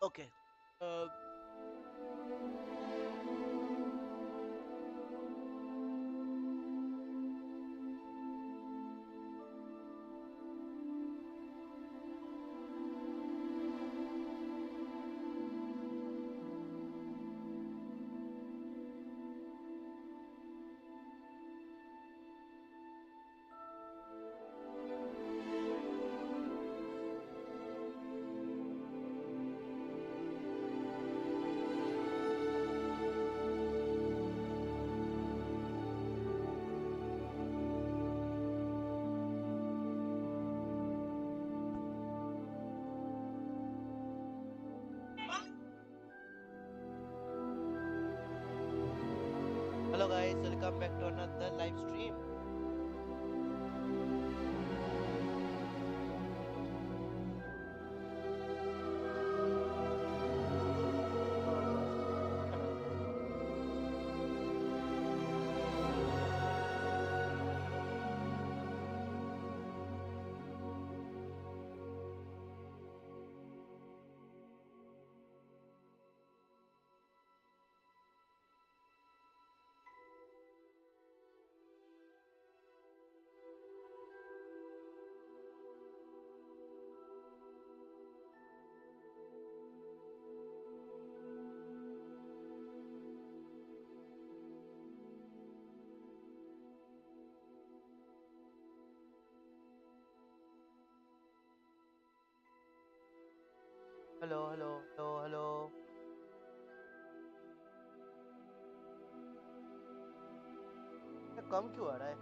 Okay. Uh, Hello guys, welcome back to another live stream. Hello, hello, hello, hello. ये कम क्यों आ रहा है?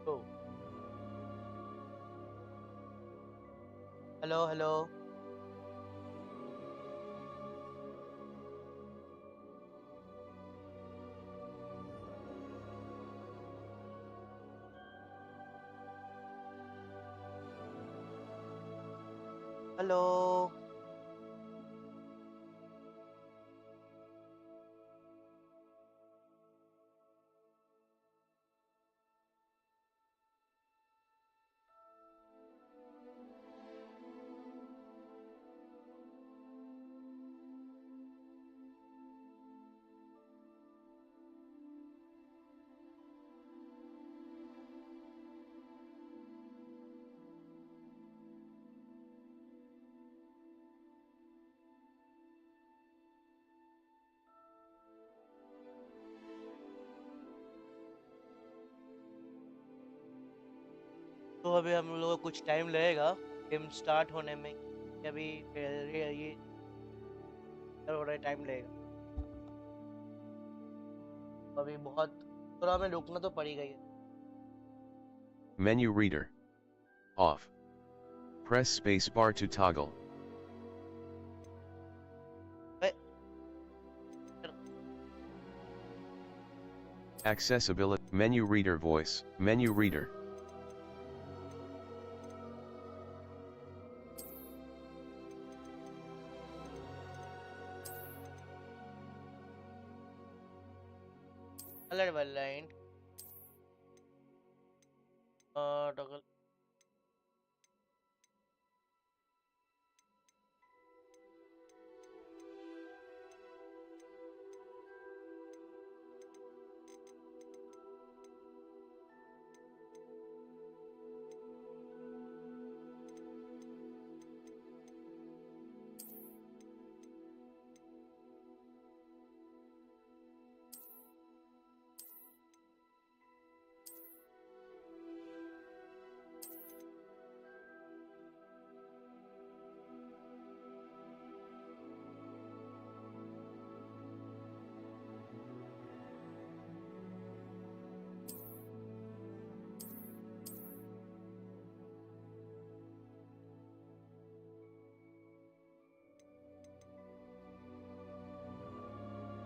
Oh, hello, hello. Hello. तो अभी हम लोग को कुछ टाइम लगेगा गेम स्टार्ट होने में। अभी ये थोड़ा टाइम लगेगा। अभी बहुत थोड़ा हमें रुकना तो पड़ेगा ही। Menu reader. Off. Press space bar to toggle. A, Accessibility. Menu reader voice. Menu reader. Alert वाला line toggle.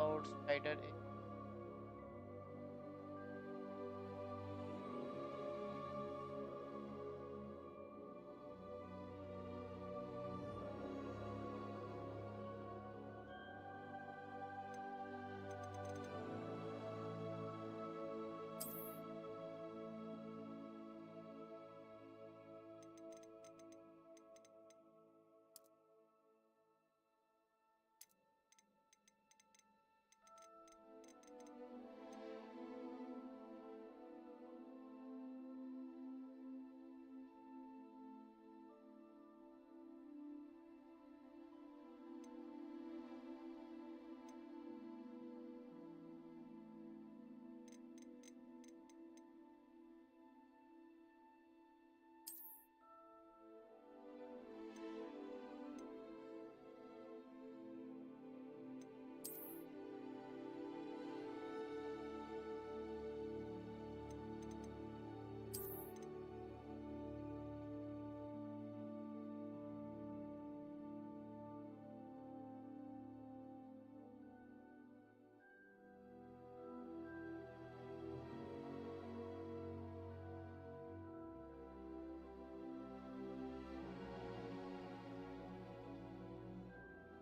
Outsider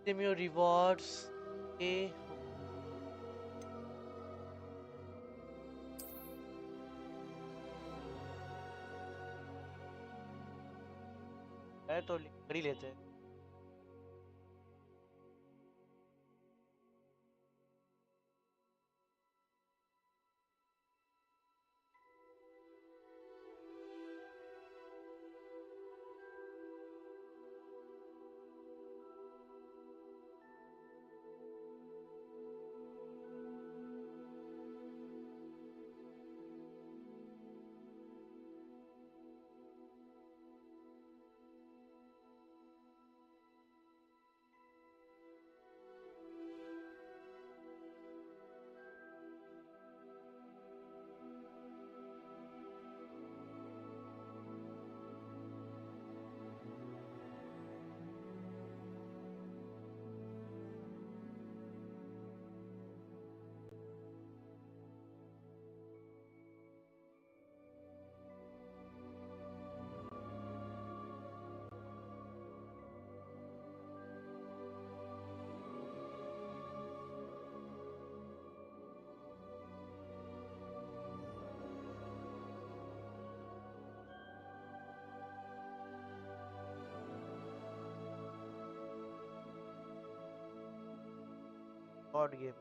Claim your rewards. Okay. है तो कर ही लेते हैं. God game.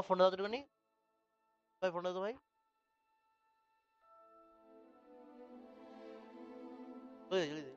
फोन दाओ तेरे को नहीं भाई फोन दो भाई जल्दी दे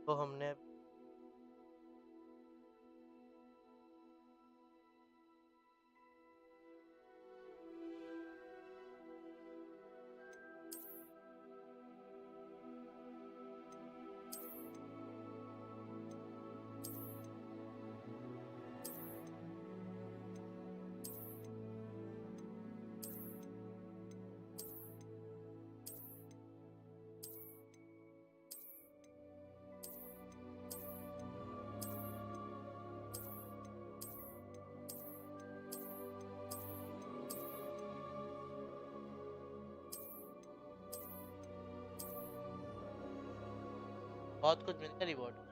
तो हमने बहुत कुछ मिलता है रिवॉर्ड।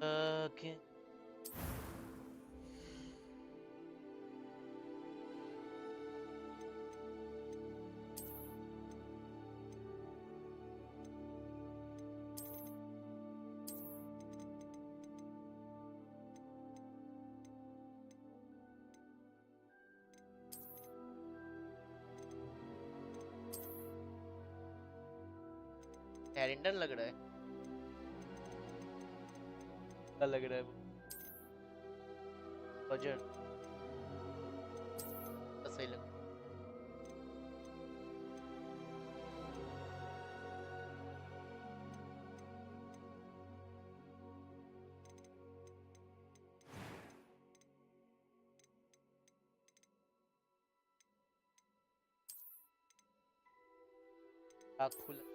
ओके। कैरेंडर लग रहा है, क्या लग रहा है वो? रॉजर, बस सही लग। आँख खुला।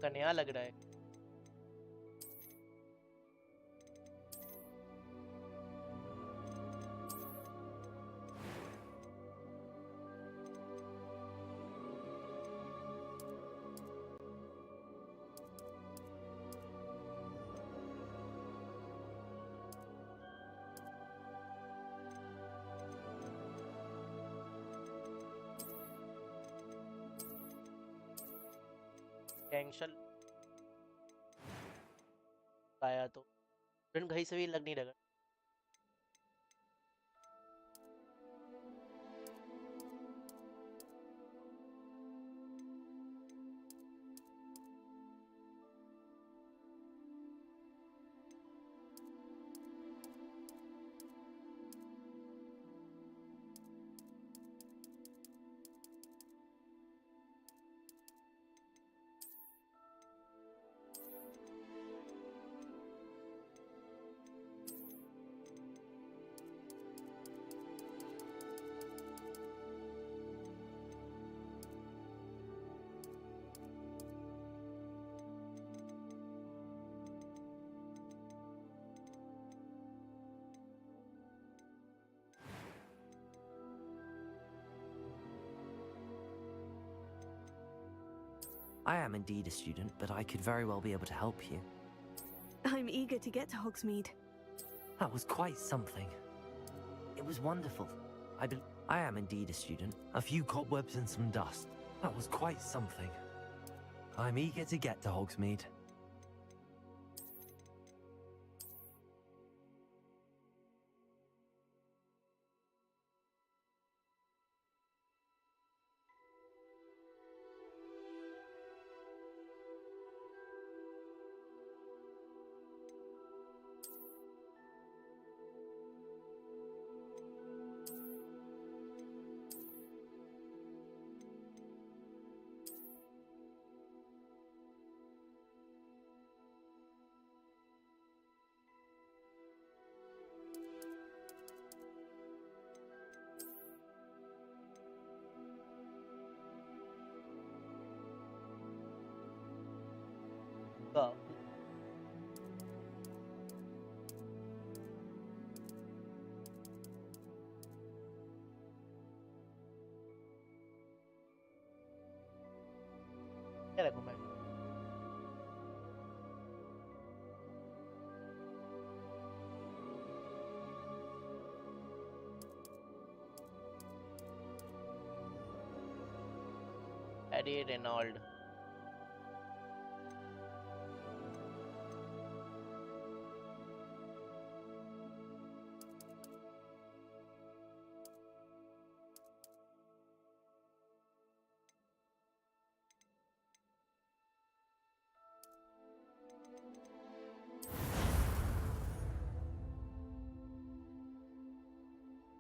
कन्या लग रहा है। टेंशन आया तो फ्रेंड कहीं से भी लग नहीं रहा। I am indeed a student, but I could very well be able to help you. I'm eager to get to Hogsmeade. That was quite something. It was wonderful. I am indeed a student. A few cobwebs and some dust. That was quite something. I'm eager to get to Hogsmeade. क्या रखूं मैं? Eddie Reynolds.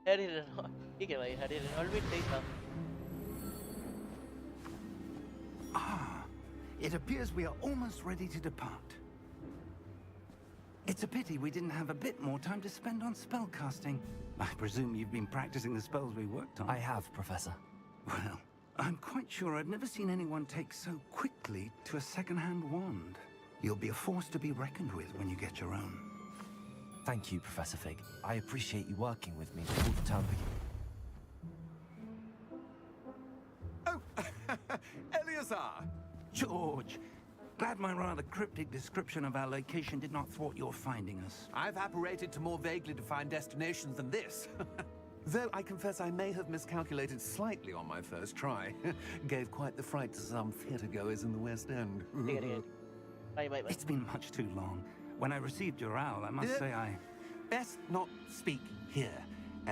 Harry Reynold ठीक है भाई, Harry Reynold भी सही था। Ah, it appears we are almost ready to depart. It's a pity we didn't have a bit more time to spend on spellcasting. I presume you've been practicing the spells we worked on. I have, Professor. Well, I'm quite sure I've never seen anyone take so quickly to a second-hand wand. You'll be a force to be reckoned with when you get your own. Thank you, Professor Fig. I appreciate you working with me before the term begins. Oh, Eleazar! George, glad my rather cryptic description of our location did not thwart your finding us. I've apparated to more vaguely defined destinations than this. Though I confess I may have miscalculated slightly on my first try. Gave quite the fright to some theatre-goers in the West End. ठीक है bye bye bye. It's been much too long. When I received your owl, I must say I... Best not speak here,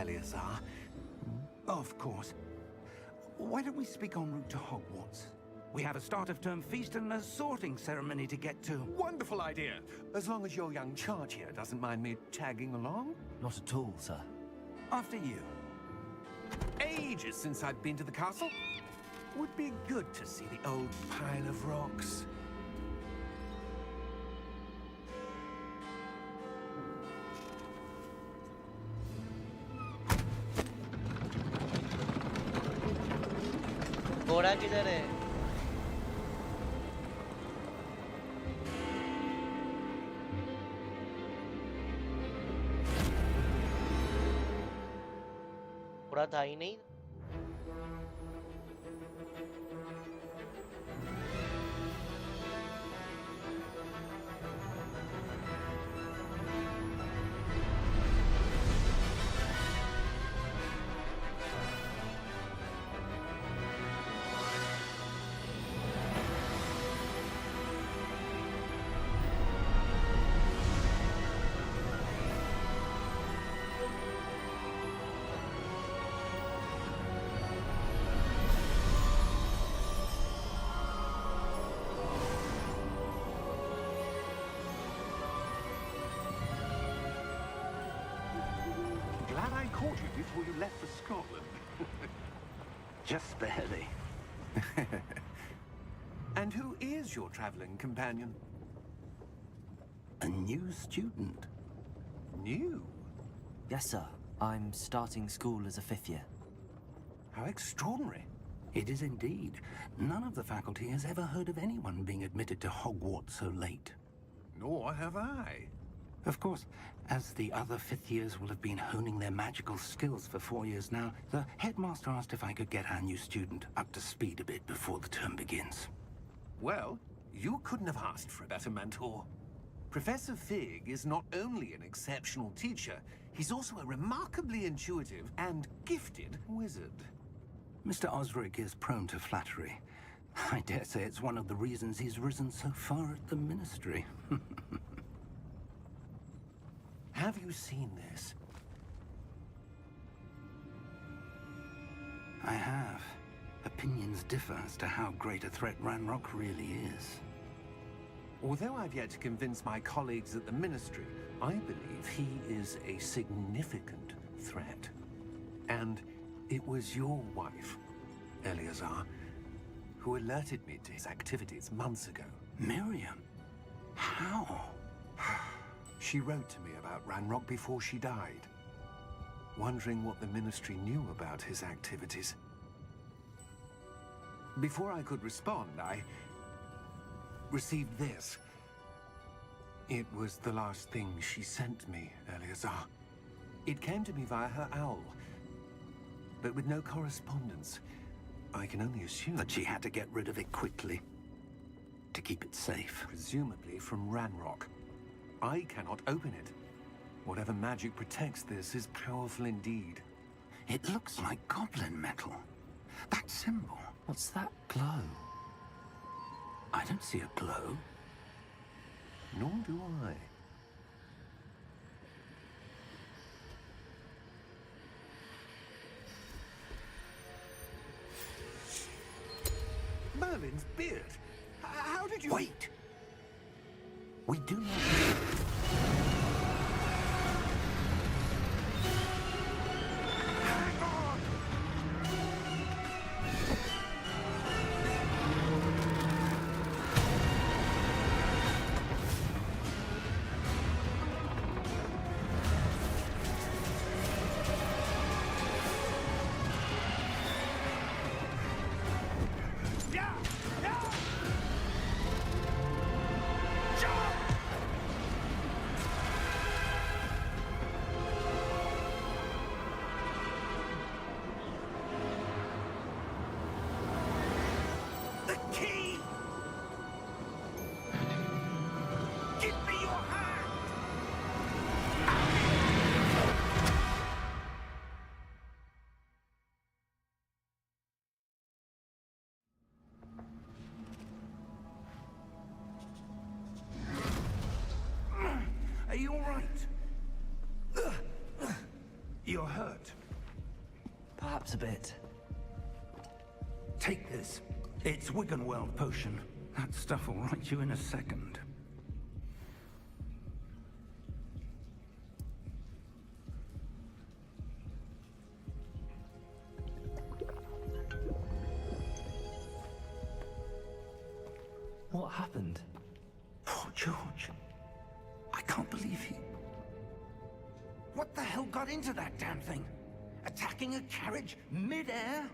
Eleazar. Of course. Why don't we speak en route to Hogwarts? We have a start-of-term feast and a sorting ceremony to get to. Wonderful idea! As long as your young charge here doesn't mind me tagging along. Not at all, sir. After you. Ages since I've been to the castle. Would be good to see the old pile of rocks. घोड़ा किधर है? घोड़ा था ही नहीं। Glad I caught you before you left for Scotland. Just barely. And who is your traveling companion? A new student. New? Yes, sir. I'm starting school as a 5th year. How extraordinary. It is indeed. None of the faculty has ever heard of anyone being admitted to Hogwarts so late. Nor have I. Of course, as the other 5th years will have been honing their magical skills for 4 years now, the headmaster asked if I could get our new student up to speed a bit before the term begins. Well, you couldn't have asked for a better mentor. Professor Fig is not only an exceptional teacher, he's also a remarkably intuitive and gifted wizard. Mr. Osric is prone to flattery. I dare say it's one of the reasons he's risen so far at the Ministry. Have you seen this? I have. Opinions differ as to how great a threat Ranrock really is. Although I've yet to convince my colleagues at the Ministry, I believe he is a significant threat. And it was your wife, Eleazar, who alerted me to his activities months ago. Miriam? How? She wrote to me about Ranrock before she died, wondering what the Ministry knew about his activities. Before I could respond, I received this. It was the last thing she sent me, Eleazar. It came to me via her owl, but with no correspondence. I can only assume That she had to get rid of it quickly. to keep it safe. Presumably from Ranrock. I cannot open it. Whatever magic protects this is powerful indeed. It looks like goblin metal. That symbol. What's that glow? I don't see a glow. Nor do I. Merlin's beard. How did you... Wait! We do not... Hang on! Yeah! Yeah! Jump! The key! Give me your hand! Are you all right? You're hurt. Perhaps a bit. Take this. It's Wiggenweld potion. That stuff will right you in a second. What happened? Poor George. I can't believe he... What the hell got into that damn thing? Attacking a carriage mid-air?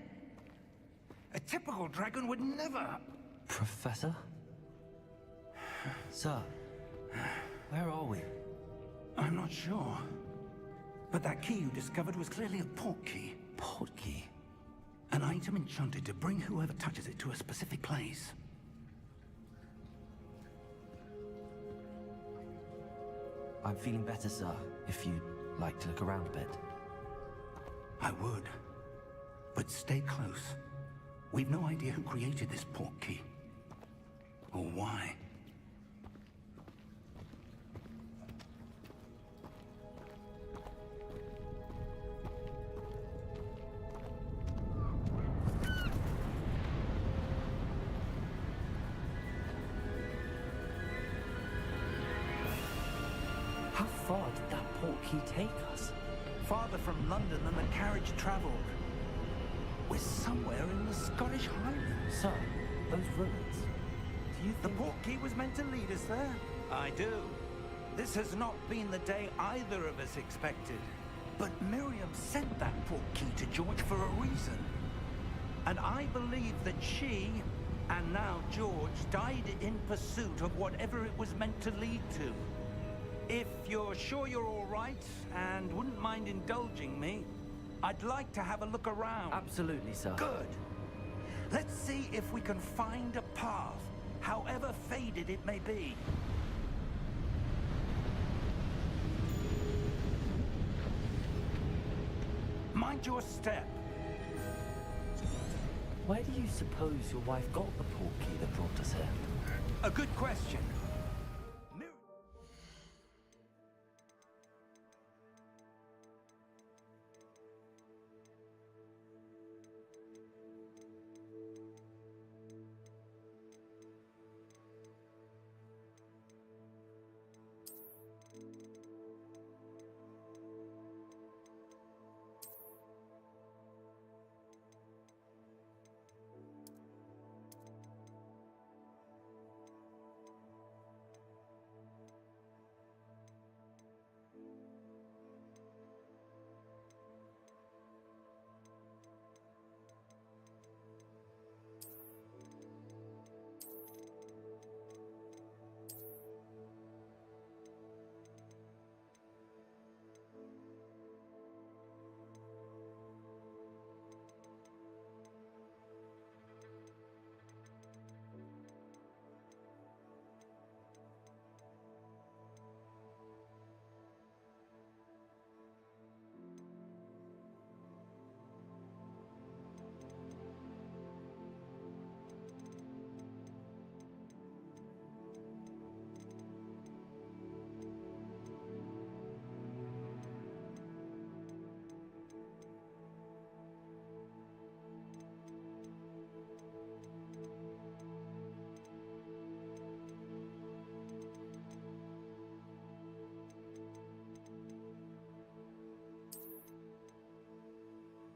A typical dragon would never... Professor? Sir, where are we? I'm not sure. But that key you discovered was clearly a port key. Port key? An item enchanted to bring whoever touches it to a specific place. I'm feeling better, sir, if you'd like to look around a bit. I would. But stay close. We've no idea who created this port key. Or why. How far did that port key take us? Farther from London than the carriage traveled. We're somewhere in the Scottish Highlands. Sir, those ruins. Do you The think... port key was meant to lead us there? I do. This has not been the day either of us expected. But Miriam sent that port key to George for a reason. And I believe that she, and now George, died in pursuit of whatever it was meant to lead to. If you're sure you're all right, and wouldn't mind indulging me, I'd like to have a look around. Absolutely, sir. Good. Let's see if we can find a path, however faded it may be. Mind your step. Where do you suppose your wife got the port key that brought us here? A good question.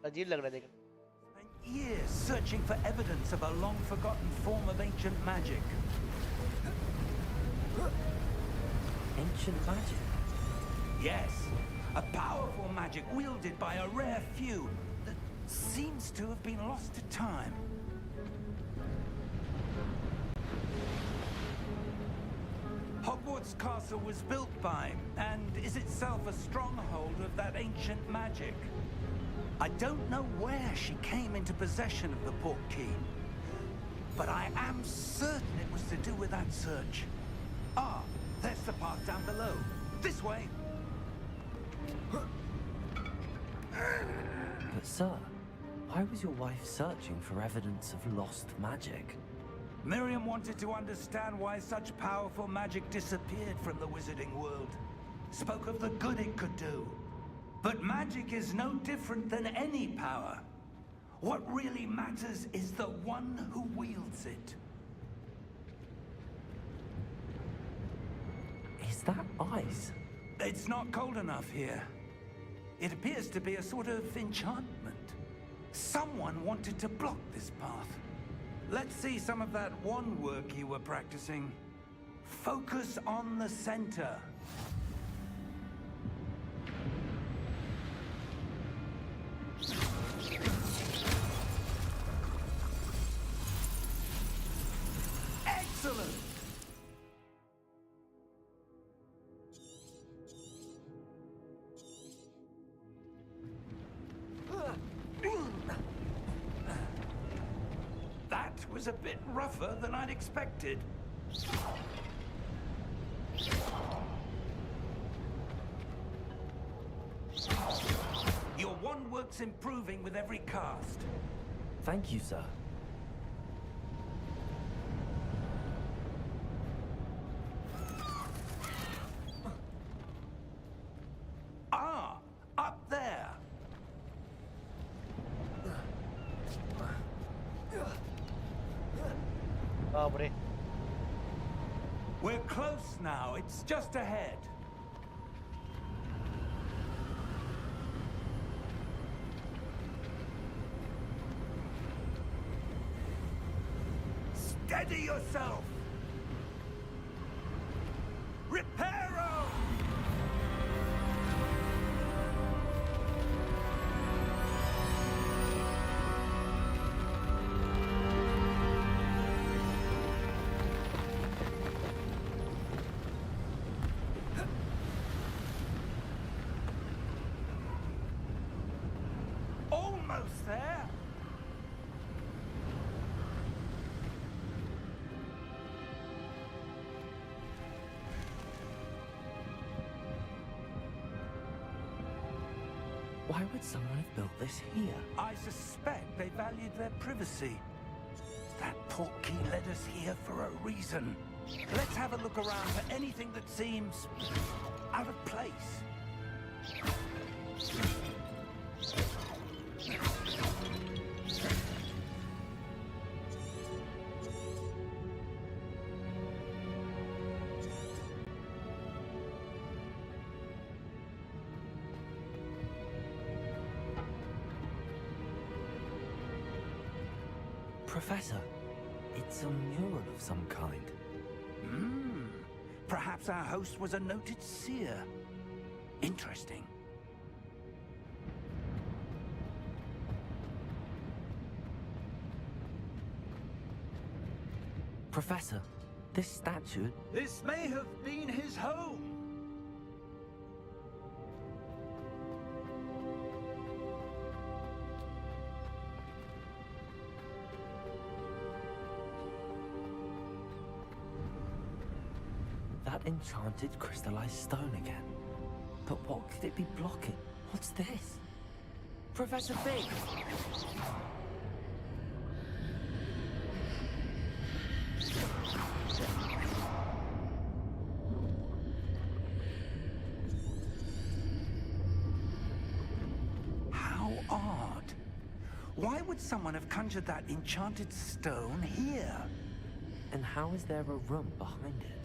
अजीब लग रहा है देखने. Spent years searching for evidence of a long-forgotten form of ancient magic. Ancient magic? Yes, a powerful magic wielded by a rare few that seems to have been lost to time. Hogwarts Castle was built by, and is itself a stronghold of that ancient magic. I don't know where she came into possession of the portkey, but I am certain it was to do with that search. Ah, there's the path down below. This way. But sir, why was your wife searching for evidence of lost magic? Miriam wanted to understand why such powerful magic disappeared from the wizarding world. Spoke of the good it could do. But magic is no different than any power. What really matters is the one who wields it. Is that ice? It's not cold enough here. It appears to be a sort of enchantment. Someone wanted to block this path. Let's see some of that wand work you were practicing. Focus on the center. Excellent! That was a bit rougher than I'd expected. Your wand work's improving with every cast. Thank you, sir. Ah, up there. बाप रे. We're close now. It's just ahead. Steady yourself. Reparo! Almost there. Why would someone have built this here? I suspect they valued their privacy. That portkey led us here for a reason. Let's have a look around for anything that seems out of place. Professor, it's a mural of some kind. Perhaps our host was a noted seer. Interesting. Professor, this statue... This may have been his home. That enchanted crystallized stone again. But what could it be blocking? What's this? Professor Fig! How odd. Why would someone have conjured that enchanted stone here? And how is there a room behind it?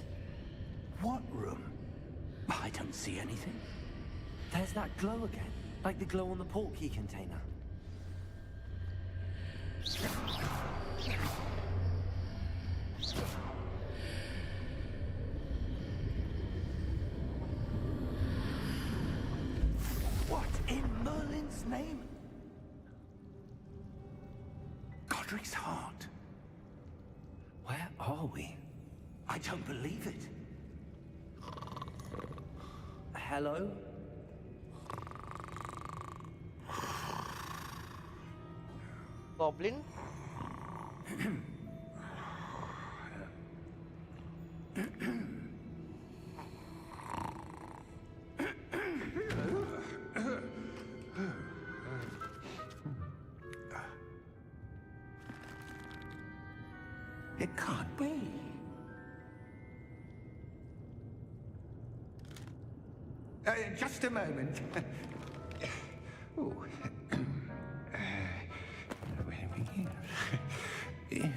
What room? I don't see anything. There's that glow again, like the glow on the portkey container. What in Merlin's name? Godric's heart. Where are we? I don't believe it. Hello? Goblin? It can't be. Just a moment. Ooh. Where are we here?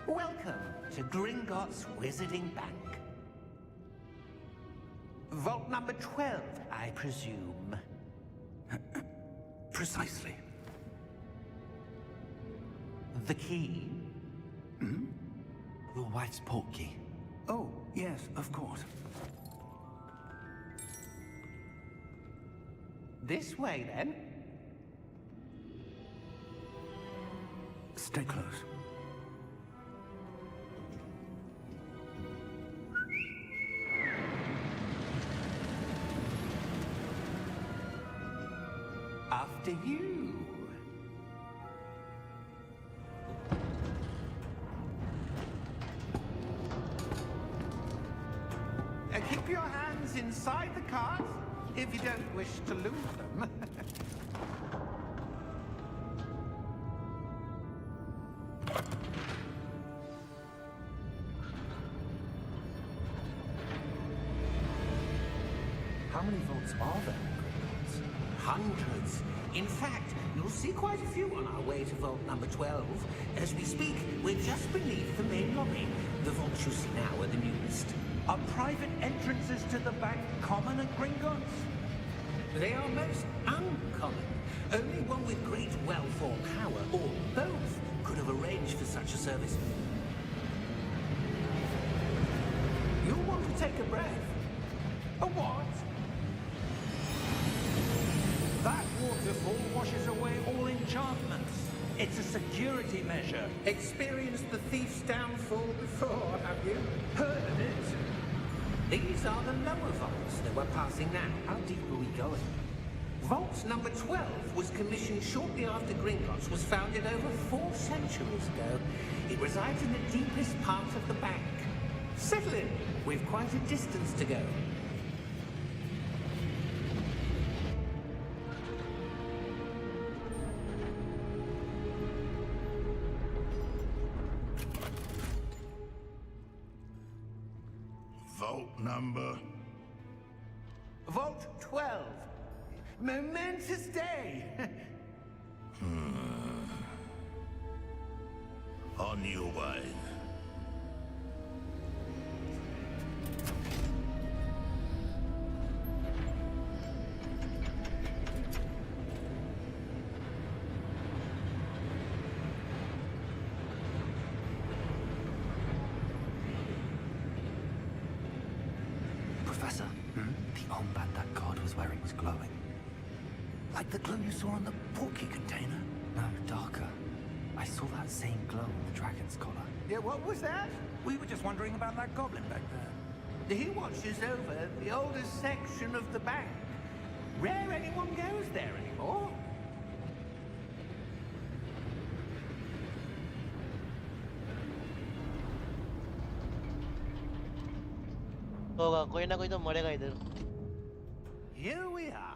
Welcome to Gringotts Wizarding Bank. Vault number 12, I presume. Precisely. The key? Your wife's portkey. Oh, yes, of course. This way, then. Stay close. After you. Keep your hands inside the cart if you don't wish to lose them. How many vaults are there in Gringotts? Hundreds. In fact, you'll see quite a few on our way to vault number 12. As we speak, we're just beneath the main lobby. The vaults you see now are the newest. Are private entrances to the bank common at Gringotts? They are most uncommon. Only one with great wealth or power, or both, could have arranged for such a service. You'll want to take a breath. A what? That waterfall washes away all enchantments. It's a security measure. Experienced the thief's downfall before, have you? Heard of it? These are the lower vaults that we're passing now. How deep are we going? Vault number 12 was commissioned shortly after Gringotts was founded over 4 centuries ago. It resides in the deepest part of the bank. Settle in. We've quite a distance to go. Vault number? Vault 12. Momentous day. On your way. Professor, the armband that guard was wearing was glowing. Like the glow you saw on the portkey container? No, darker. I saw that same glow on the dragon's collar. Yeah, what was that? We were just wondering about that goblin back there. He watches over the oldest section of the bank. Rare anyone goes there anymore. होगा कोई ना कोई तो मरेगा इधर. Here we are.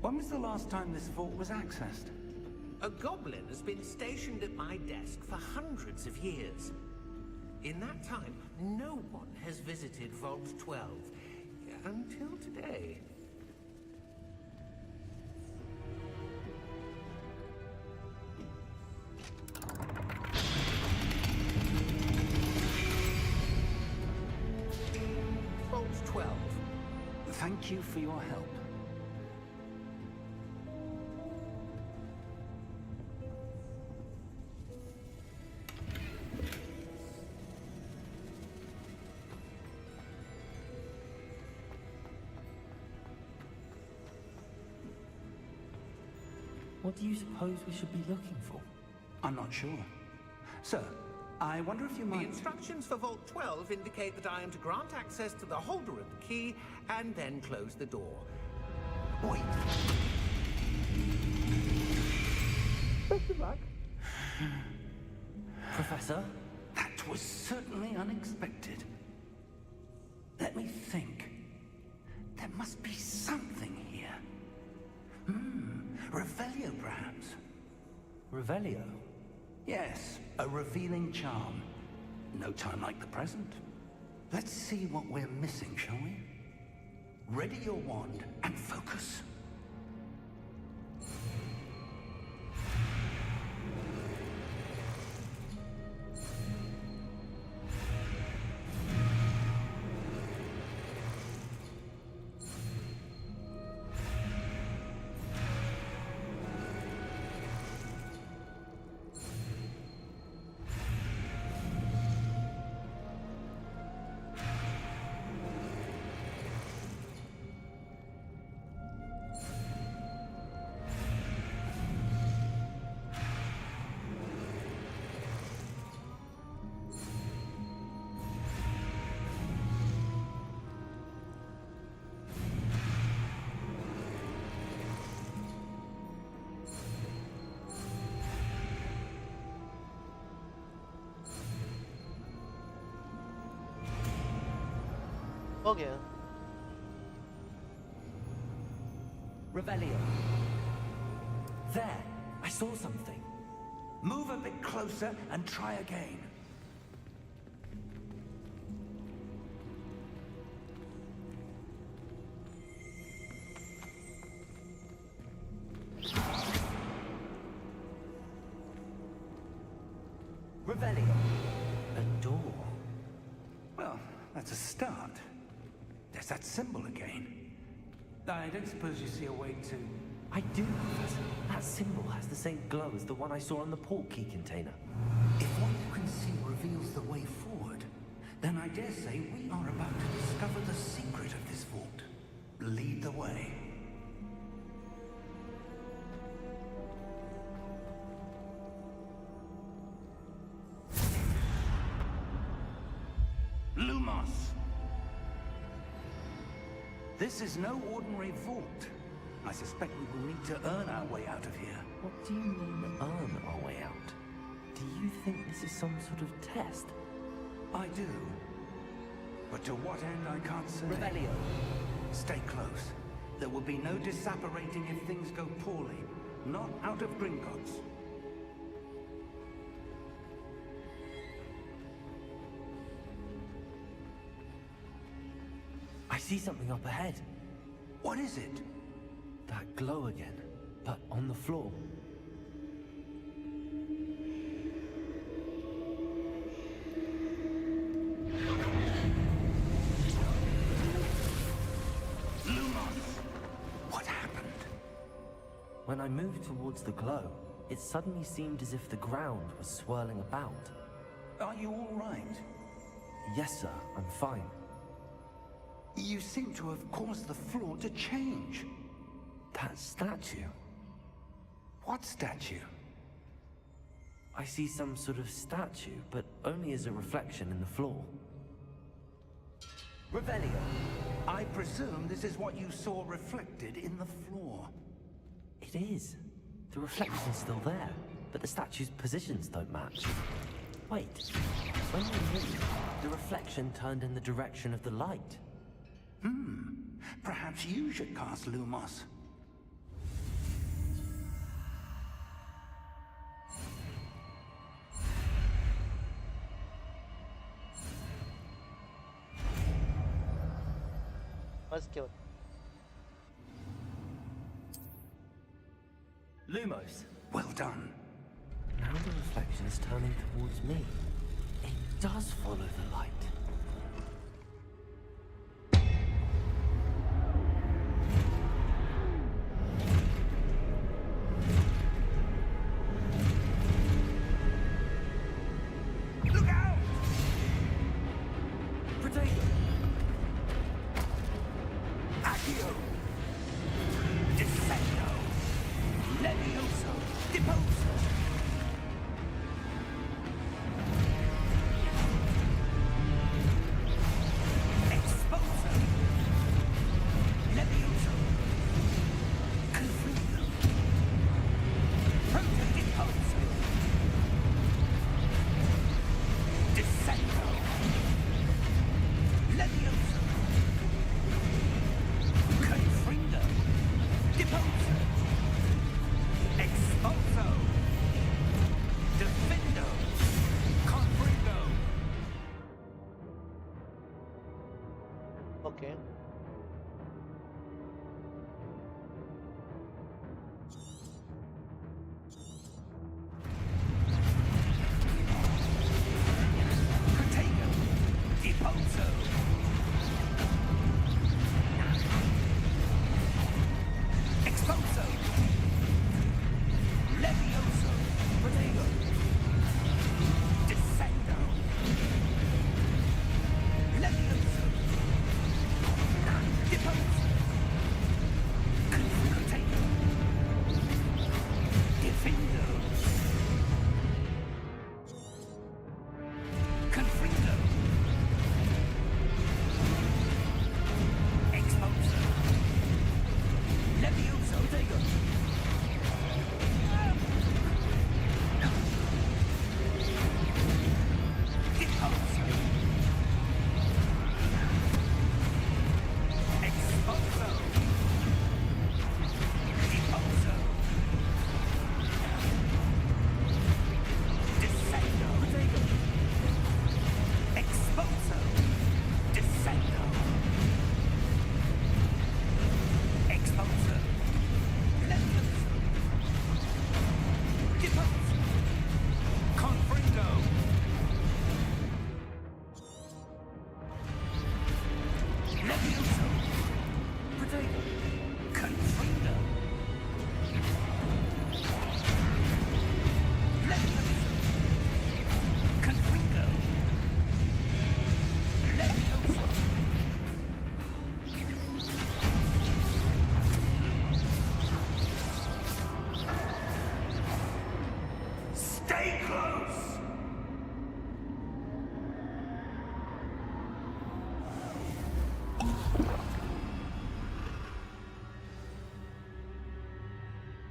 When was the last time this vault was accessed? A goblin has been stationed at my desk for hundreds of years. In that time, no one has visited Vault 12. Until today. Thank you for your help. What do you suppose we should be looking for? I'm not sure. Sir, I wonder if you The might... instructions for Vault 12 indicate that I am to grant access to the holder of the key and then close the door. Wait. Best of luck. Professor? That was certainly unexpected. Let me think. There must be something here. Revelio, perhaps. Revelio? Yes, a revealing charm. No time like the present. Let's see what we're missing, shall we? Ready your wand and focus. हो गया. Revelio. There, I saw something. Move a bit closer and try again. Revelio. A door. Well, that's a start. There's that symbol again. I don't suppose you see a way to... I do, Professor. That symbol has the same glow as the one I saw on the port key container. If what you can see reveals the way forward, then I dare say we are about to discover the secret of this vault. Lead the way. Lumos! This is no ordinary vault. I suspect we will need to earn our way out of here. What do you mean, earn our way out? Do you think this is some sort of test? I do. But to what end, I can't say. Revelio. Stay close. There will be no disapparating if things go poorly. Not out of Gringotts. I see something up ahead. What is it? That glow again, but on the floor. Lumos! What happened? When I moved towards the glow, it suddenly seemed as if the ground was swirling about. Are you all right? Yes, sir, I'm fine. You seem to have caused the floor to change. That statue. What statue? I see some sort of statue, but only as a reflection in the floor. Revelio. I presume this is what you saw reflected in the floor. It is. The reflection's still there, but the statue's positions don't match. Wait. When you moved, the reflection turned in the direction of the light. Perhaps you should cast Lumos. बस क्या होता Lumos. Well done. Now the reflection is turning towards me. It does follow the light.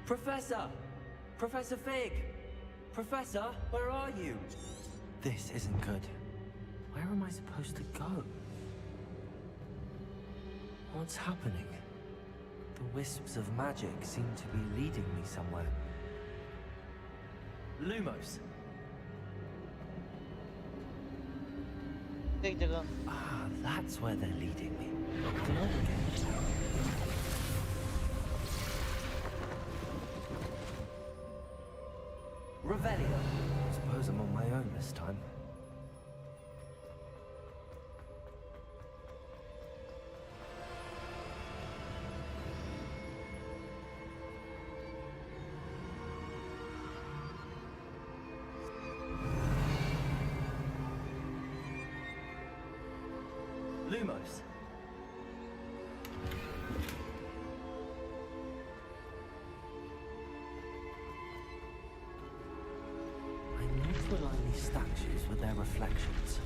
Professor! Professor Fig! Professor, where are you? This isn't good. Where am I supposed to go? What's happening? The wisps of magic seem to be leading me somewhere. Lumos! एक जगह Ah, that's where they're leading me. Glow again. Revelio. Suppose I'm on my own this time. Lumos. I need to align these statues with their reflections.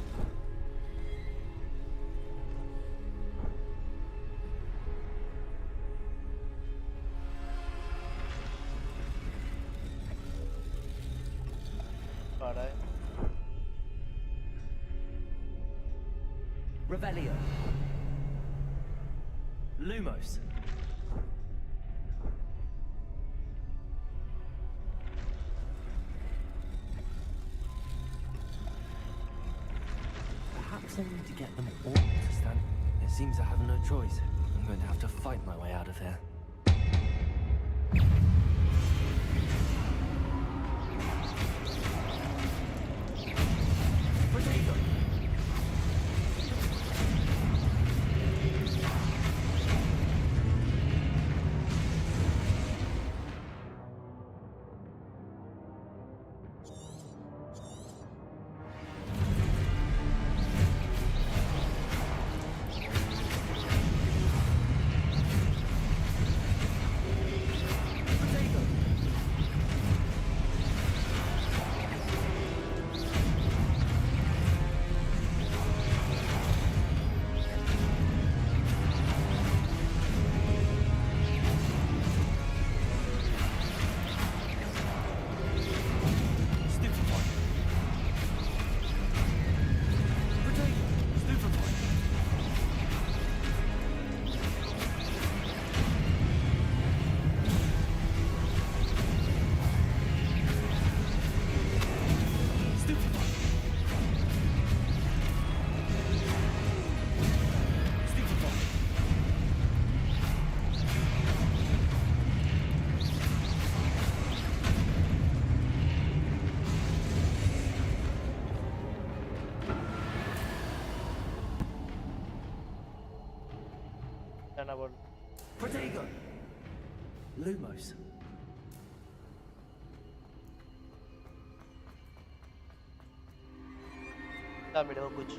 आ रहा है Revelio. Lumos. Perhaps I need to get them all to stand. It seems I have no choice. I'm going to have to fight my way out of here. Potato! जाना बोल Protego! Lumos. क्या मिलेगा कुछ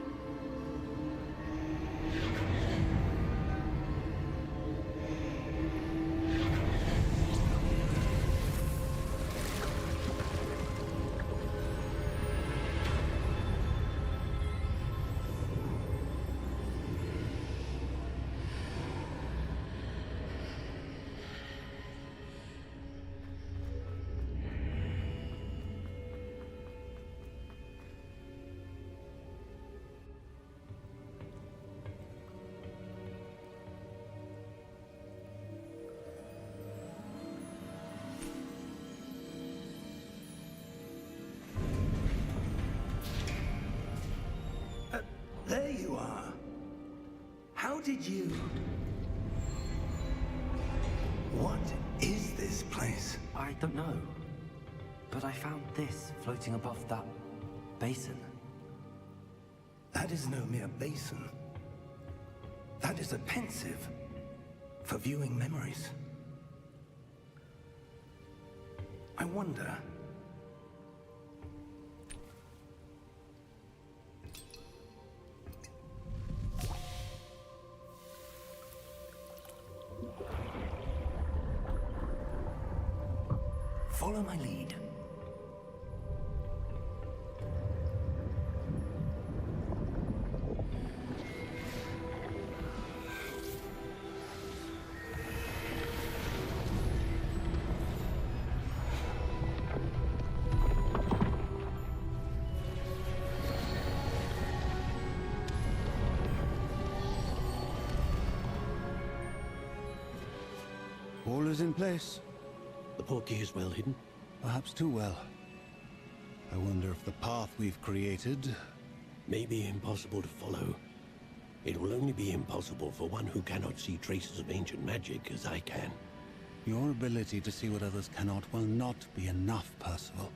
There you are. How did you... What is this place? I don't know. But I found this floating above that basin. That is no mere basin. That is a pensive for viewing memories. I wonder... Follow my lead. is in place. The portkey is well hidden? Perhaps too well. I wonder if the path we've created... may be impossible to follow. It will only be impossible for one who cannot see traces of ancient magic as I can. Your ability to see what others cannot will not be enough, Percival.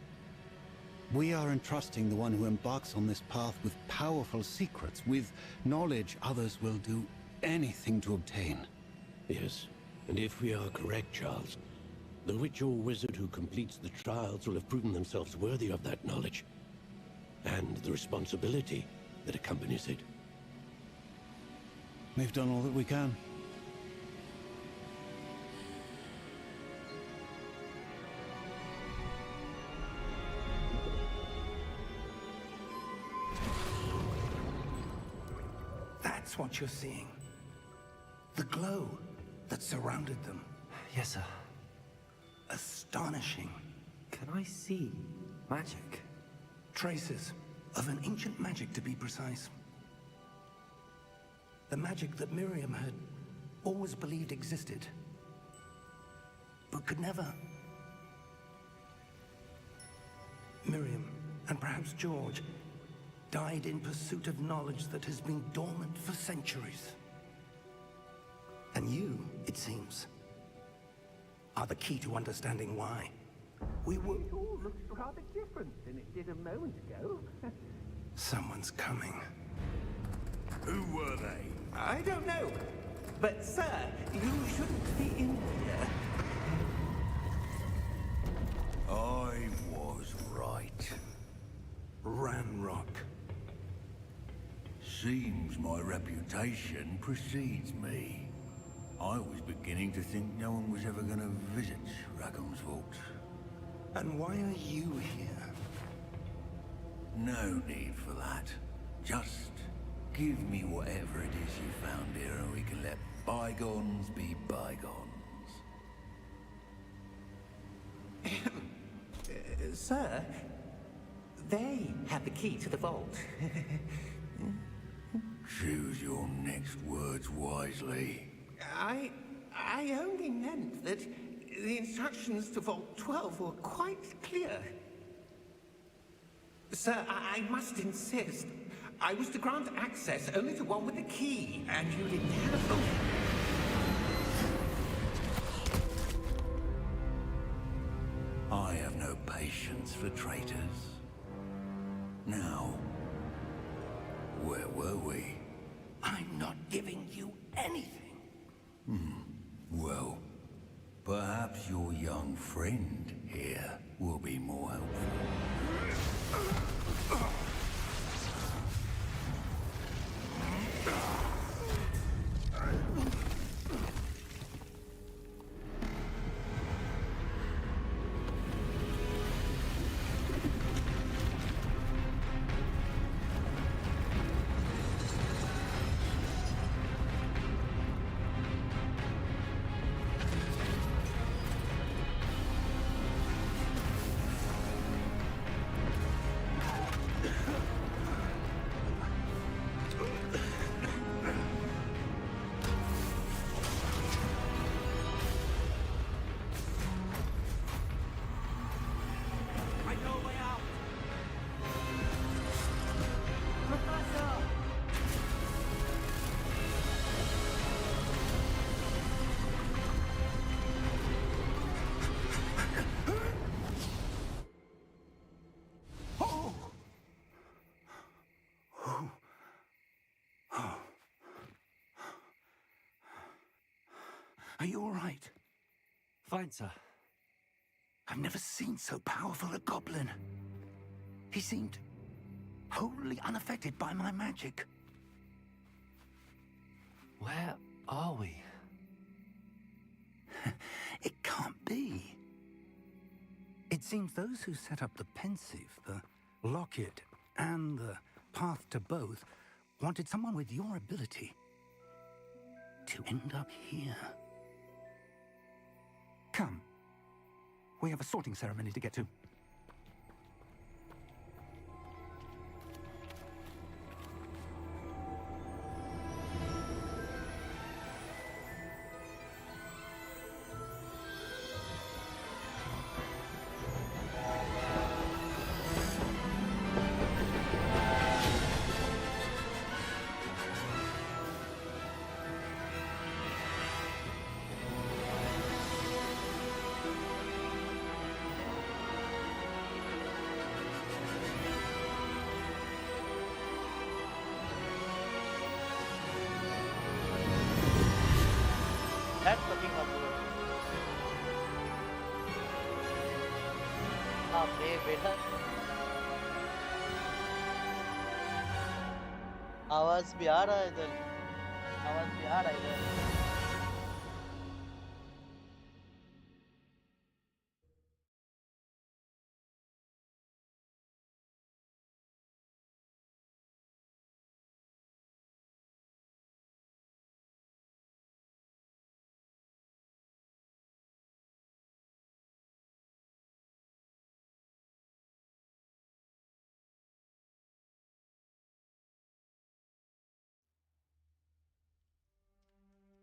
We are entrusting the one who embarks on this path with powerful secrets, with knowledge others will do anything to obtain. Yes, and if we are correct, Charles, the witch or wizard who completes the trials will have proven themselves worthy of that knowledge, and the responsibility that accompanies it. We've done all that we can. That's what you're seeing. The glow that surrounded them. Yes, sir. Astonishing. Can I see magic? Traces of an ancient magic, to be precise. The magic that Miriam had always believed existed, but could never. Miriam, and perhaps George, died in pursuit of knowledge that has been dormant for centuries. And you, it seems, are the key to understanding why. We were... It all looks rather different than it did a moment ago. Someone's coming. Who were they? I don't know. But, sir, you shouldn't be in here. I was right. Ranrock. Seems my reputation precedes me. I was beginning to think no one was ever going to visit Rackham's vault. And why are you here? No need for that. Just give me whatever it is you found here and we can let bygones be bygones. Sir, they have the key to the vault. Choose your next words wisely. I only meant that the instructions to Vault 12 were quite clear. Sir, I must insist. I was to grant access only to one with the key, and you didn't have them. I have no patience for traitors. Now, where were we? I'm not giving you anything. Well, perhaps your young friend here will be more helpful. Are you all right? Fine, sir. I've never seen so powerful a goblin. He seemed wholly unaffected by my magic. Where are we? It can't be. It seems those who set up the pensive, the locket, and the path to both wanted someone with your ability to end up here. Come. We have a sorting ceremony to get to. बाप रे बेटा, आवाज भी आ रहा है इधर, आवाज भी आ रहा है इधर।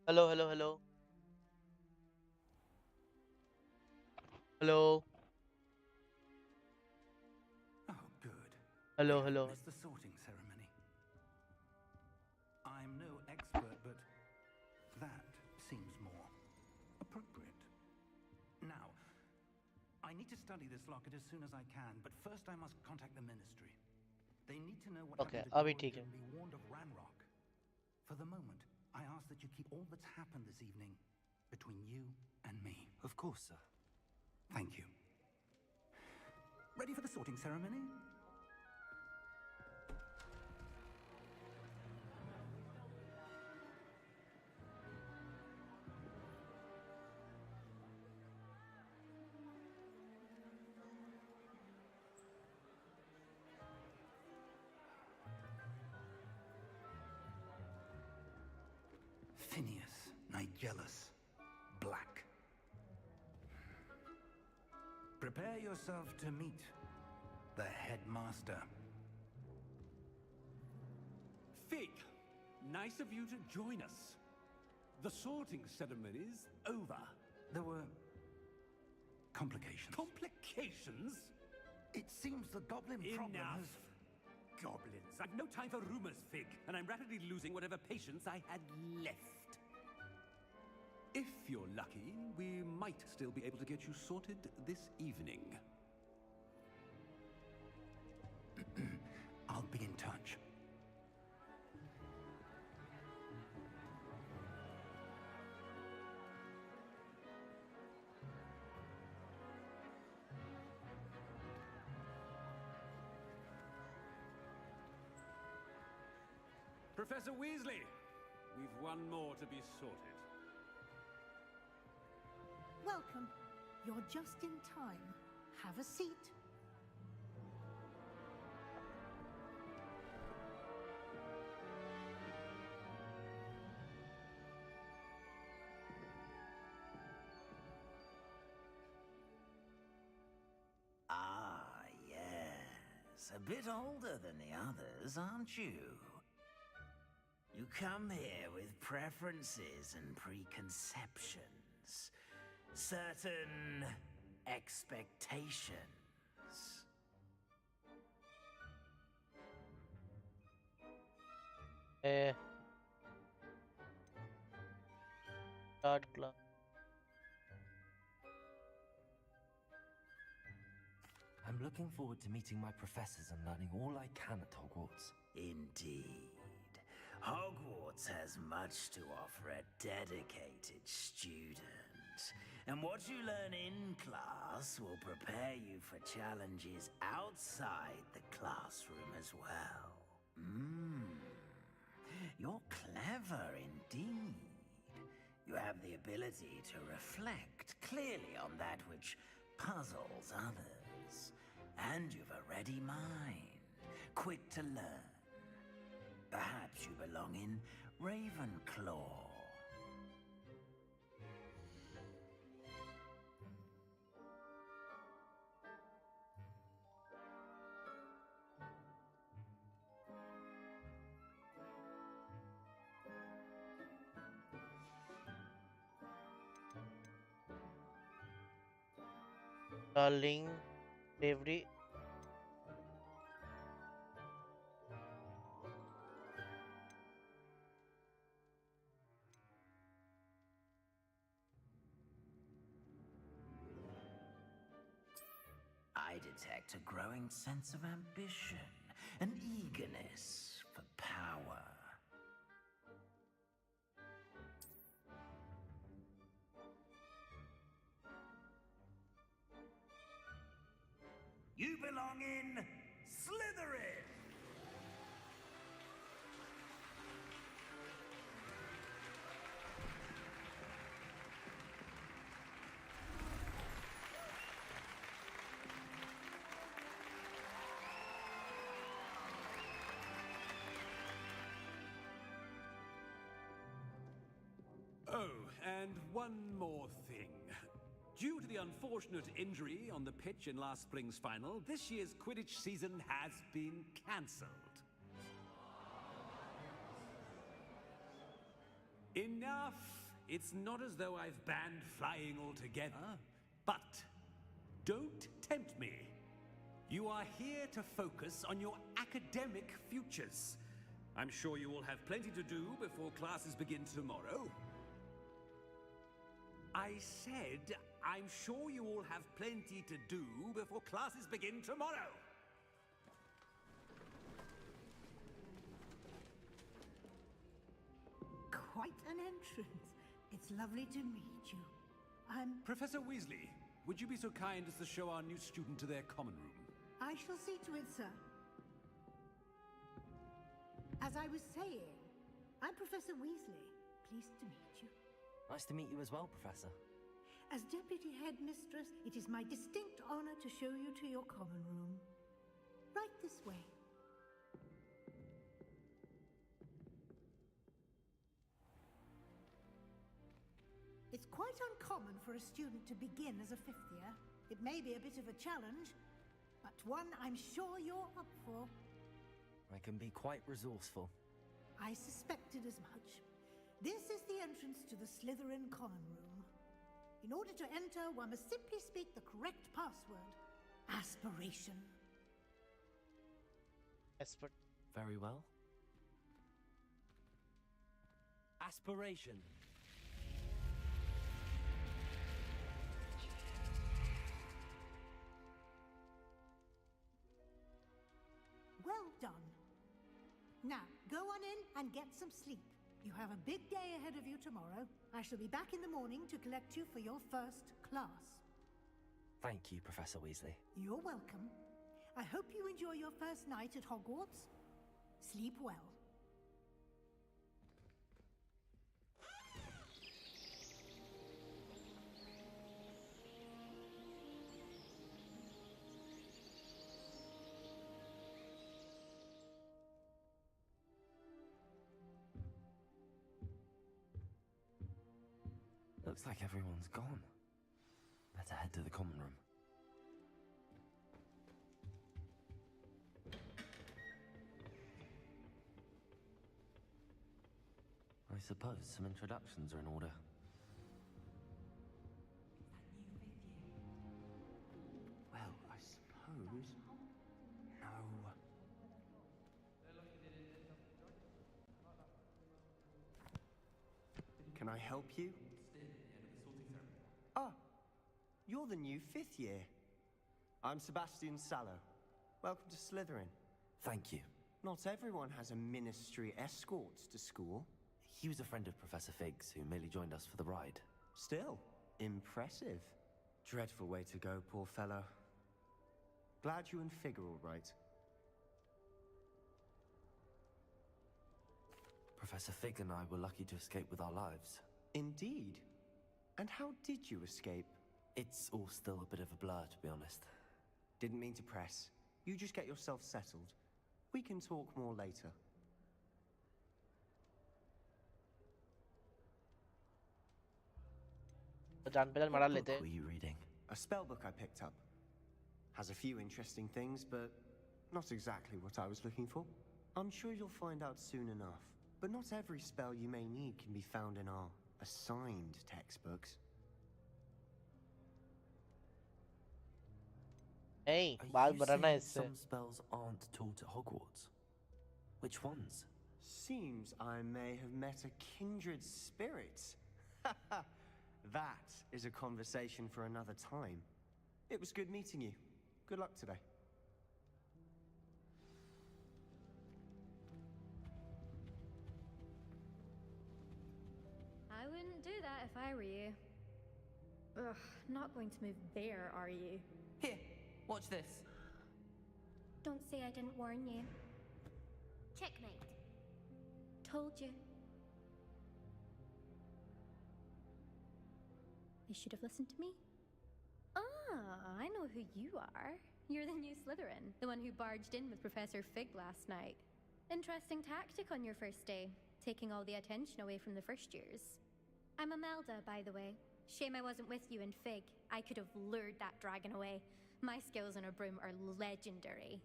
Hello hello hello hello Oh, good. Hello We haven't hello. missed the sorting ceremony. I'm no expert, but that seems more appropriate. Now, I need to study this locket as soon as I can, but first I must contact the Ministry. They need to know what okay happened to अभी Gorge ठीक है। and be warned of Ranrock. For the moment, I ask that you keep all that's happened this evening between you and me. Of course, sir. Thank you. Ready for the sorting ceremony? Phineas, Nigellus, Black. Prepare yourself to meet the headmaster. Fig, nice of you to join us. The sorting ceremony's over. There were complications. Complications? It seems the goblin problem Enough. has... Goblins. I've no time for rumors, Fig, and I'm rapidly losing whatever patience I had left. If you're lucky, we might still be able to get you sorted this evening. I'll be in touch. Professor Weasley, we've one more to be sorted. Welcome. You're just in time. Have a seat. Ah, yes. A bit older than the others, aren't you? You come here with preferences and preconceptions. Certain expectations. Start class। I'm looking forward to meeting my professors and learning all I can at Hogwarts. Indeed. Hogwarts has much to offer a dedicated student. And what you learn in class will prepare you for challenges outside the classroom as well. You're clever indeed. You have the ability to reflect clearly on that which puzzles others. And you've a ready mind, quick to learn. Perhaps you belong in Ravenclaw. Darling, bravery। I detect a growing sense of ambition, an eagerness for power. You belong in Slytherin! Oh, and one more thing. Due to the unfortunate injury on the pitch in last spring's final, this year's Quidditch season has been cancelled. Enough! It's not as though I've banned flying altogether, but don't tempt me. You are here to focus on your academic futures. I'm sure you will have plenty to do before classes begin tomorrow. I said, I'm sure you all have plenty to do before classes begin tomorrow. Quite an entrance. It's lovely to meet you. I'm... Professor Weasley, would you be so kind as to show our new student to their common room? I shall see to it, sir. As I was saying, I'm Professor Weasley. Pleased to meet you. Nice to meet you as well, Professor. As Deputy Headmistress, it is my distinct honor to show you to your common room. Right this way. It's quite uncommon for a student to begin as a fifth year. It may be a bit of a challenge, but one I'm sure you're up for. I can be quite resourceful. I suspected as much. This is the entrance to the Slytherin common room. In order to enter, one must simply speak the correct password. Aspiration. Very well. Aspiration. Well done. Now, go on in and get some sleep. You have a big day ahead of you tomorrow. I shall be back in the morning to collect you for your first class. Thank you, Professor Weasley. You're welcome. I hope you enjoy your first night at Hogwarts. Sleep well. Looks like everyone's gone. Better head to the common room. I suppose some introductions are in order. Well, I suppose... No. Can I help you? Ah, you're the new fifth year. I'm Sebastian Sallow. Welcome to Slytherin. Thank you. Not everyone has a ministry escort to school. He was a friend of Professor Fig's who merely joined us for the ride. Still, impressive. Dreadful way to go, poor fellow. Glad you and Fig are all right. Professor Fig and I were lucky to escape with our lives. Indeed. And how did you escape? It's all still a bit of a blur, to be honest. Didn't mean to press. You just get yourself settled. We can talk more later. जान पहचान मरा What लेते book were you reading? A spellbook I picked up. Has a few interesting things, but not exactly what I was looking for. I'm sure you'll find out soon enough. But not every spell you may need can be found in our assigned textbooks. Hey, Are बाल you banana saying इससे. some spells aren't taught at Hogwarts? Which ones? Seems I may have met a kindred spirit. That is a conversation for another time. It was good meeting you. Good luck today. I wouldn't do that if I were you. Ugh, not going to move there, are you? Here, watch this. Don't say I didn't warn you. Checkmate. Told you. They should have listened to me. Ah, I know who you are. You're the new Slytherin, the one who barged in with Professor Fig last night. Interesting tactic on your first day, taking all the attention away from the first years. I'm Imelda, by the way. Shame I wasn't with you in Fig. I could have lured that dragon away. My skills on a broom are legendary.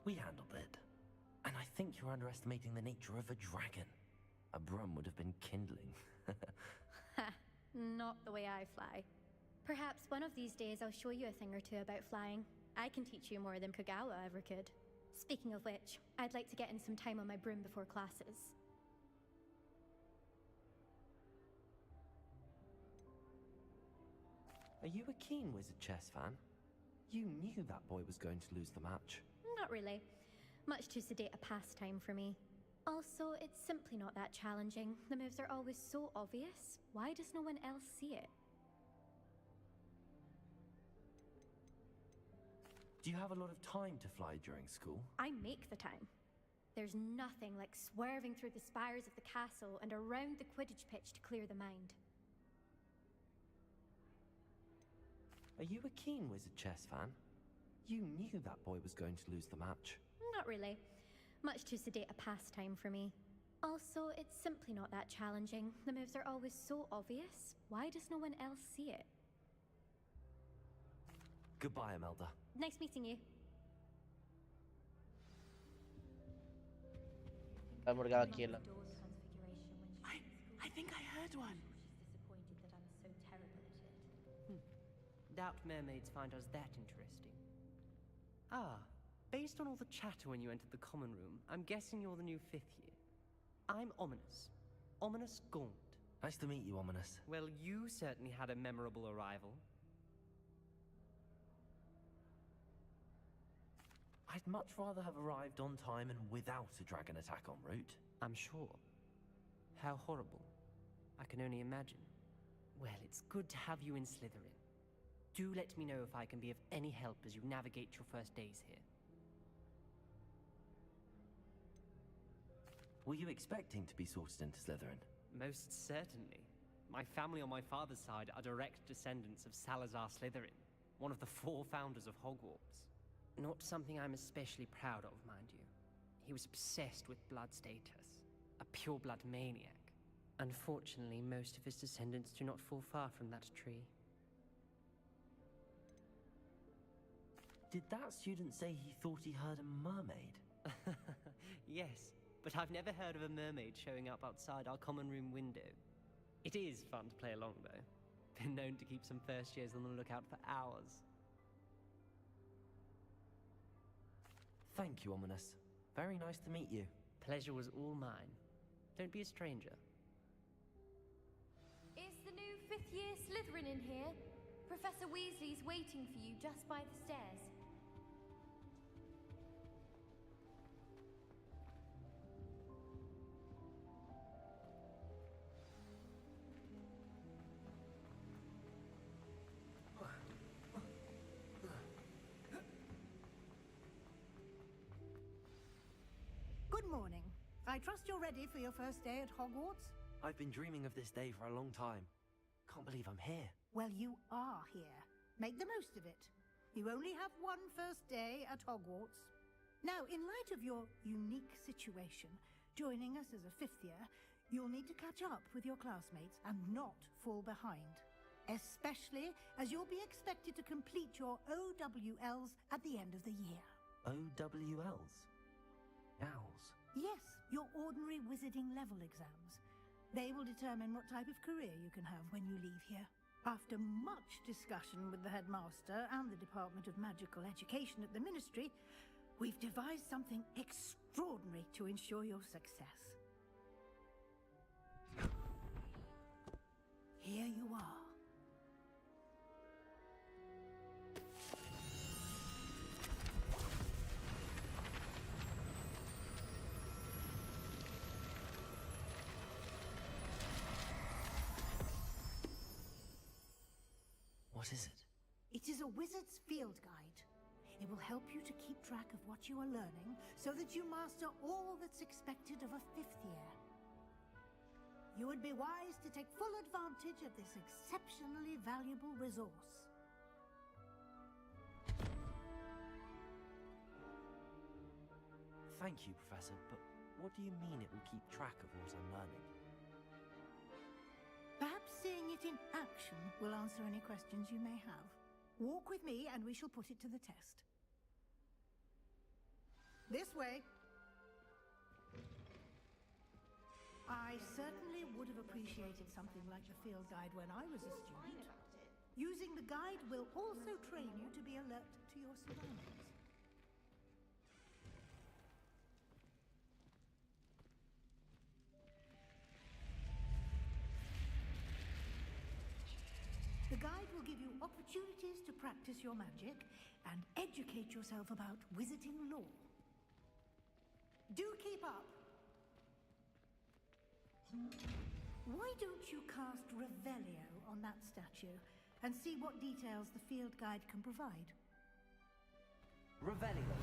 We handled it. And I think you're underestimating the nature of a dragon. A broom would have been kindling. Ha, not the way I fly. Perhaps one of these days I'll show you a thing or two about flying. I can teach you more than Kagawa ever could. Speaking of which, I'd like to get in some time on my broom before classes. Are you a keen Wizard chess fan? You knew that boy was going to lose the match. Not really. Much too sedate a pastime for me. Also, it's simply not that challenging. The moves are always so obvious. Why does no one else see it? Do you have a lot of time to fly during school? I make the time. There's nothing like swerving through the spires of the castle and around the Quidditch pitch to clear the mind. Are you a keen Wizard chess fan? You knew that boy was going to lose the match. Not really. Much too sedate a pastime for me. Also, it's simply not that challenging. The moves are always so obvious. Why does no one else see it? Goodbye, Imelda. Nice meeting you. I think I heard one. Doubt mermaids find us that interesting. Ah, based on all the chatter when you entered the common room, I'm guessing you're the new 5th year. I'm Ominous. Ominous Gaunt. Nice to meet you, Ominous. Well, you certainly had a memorable arrival. I'd much rather have arrived on time and without a dragon attack en route. I'm sure. How horrible. I can only imagine. Well, it's good to have you in Slytherin. Do let me know if I can be of any help as you navigate your first days here. Were you expecting to be sorted into Slytherin? Most certainly. My family on my father's side are direct descendants of Salazar Slytherin, one of the 4 founders of Hogwarts. Not something I'm especially proud of, mind you. He was obsessed with blood status, a pure-blood maniac. Unfortunately, most of his descendants do not fall far from that tree. Did that student say he thought he heard a mermaid? Yes, but I've never heard of a mermaid showing up outside our common room window. It is fun to play along, though. Been known to keep some first years on the lookout for hours. Thank you, Ominous. Very nice to meet you. Pleasure was all mine. Don't be a stranger. Is the new 5th year Slytherin in here? Professor Weasley's waiting for you just by the stairs. Good morning. I trust you're ready for your first day at Hogwarts? I've been dreaming of this day for a long time. Can't believe I'm here. Well, you are here. Make the most of it. You only have one first day at Hogwarts. Now, in light of your unique situation, joining us as a 5th year, you'll need to catch up with your classmates and not fall behind. Especially as you'll be expected to complete your OWLs at the end of the year. OWLs? Owls? Yes, your ordinary wizarding level exams. They will determine what type of career you can have when you leave here. After much discussion with the headmaster and the Department of Magical Education at the Ministry, we've devised something extraordinary to ensure your success. Here you are. What is it? It is a wizard's field guide. It will help you to keep track of what you are learning so that you master all that's expected of a 5th year. You would be wise to take full advantage of this exceptionally valuable resource. Thank you, Professor, but what do you mean it will keep track of what I'm learning? Perhaps seeing it in action will answer any questions you may have. Walk with me and we shall put it to the test. This way. I certainly would have appreciated something like the field guide when I was a student. Using the guide will also train you to be alert to your surroundings. The guide will give you opportunities to practice your magic and educate yourself about wizarding lore. Do keep up! Why don't you cast Revelio on that statue and see what details the field guide can provide? Revelio.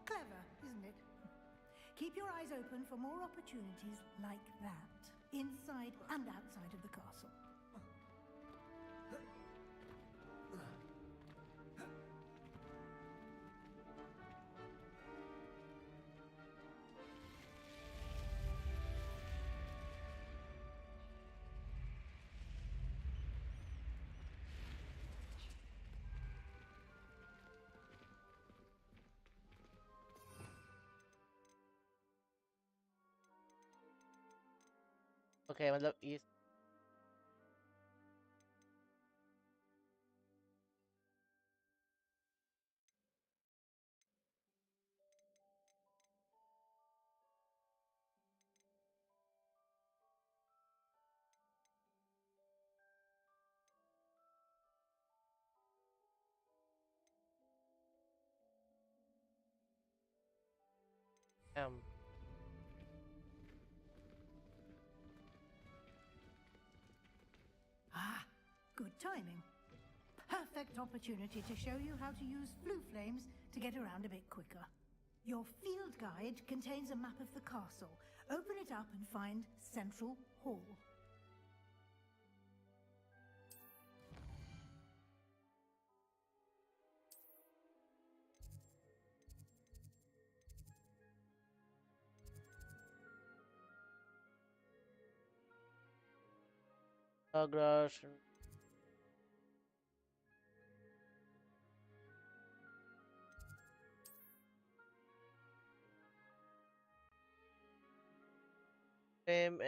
Clever, isn't it? Keep your eyes open for more opportunities like that, inside and outside of the castle. Okay, मतलब ये Ah, good timing. Perfect opportunity to show you how to use flue flames to get around a bit quicker. Your field guide contains a map of the castle. Open it up and find Central Hall. Agar. Same.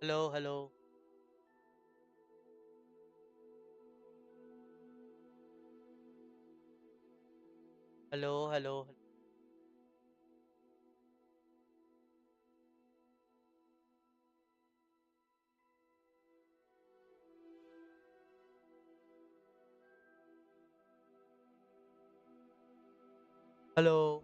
Hello, hello. Hello, hello. Hello.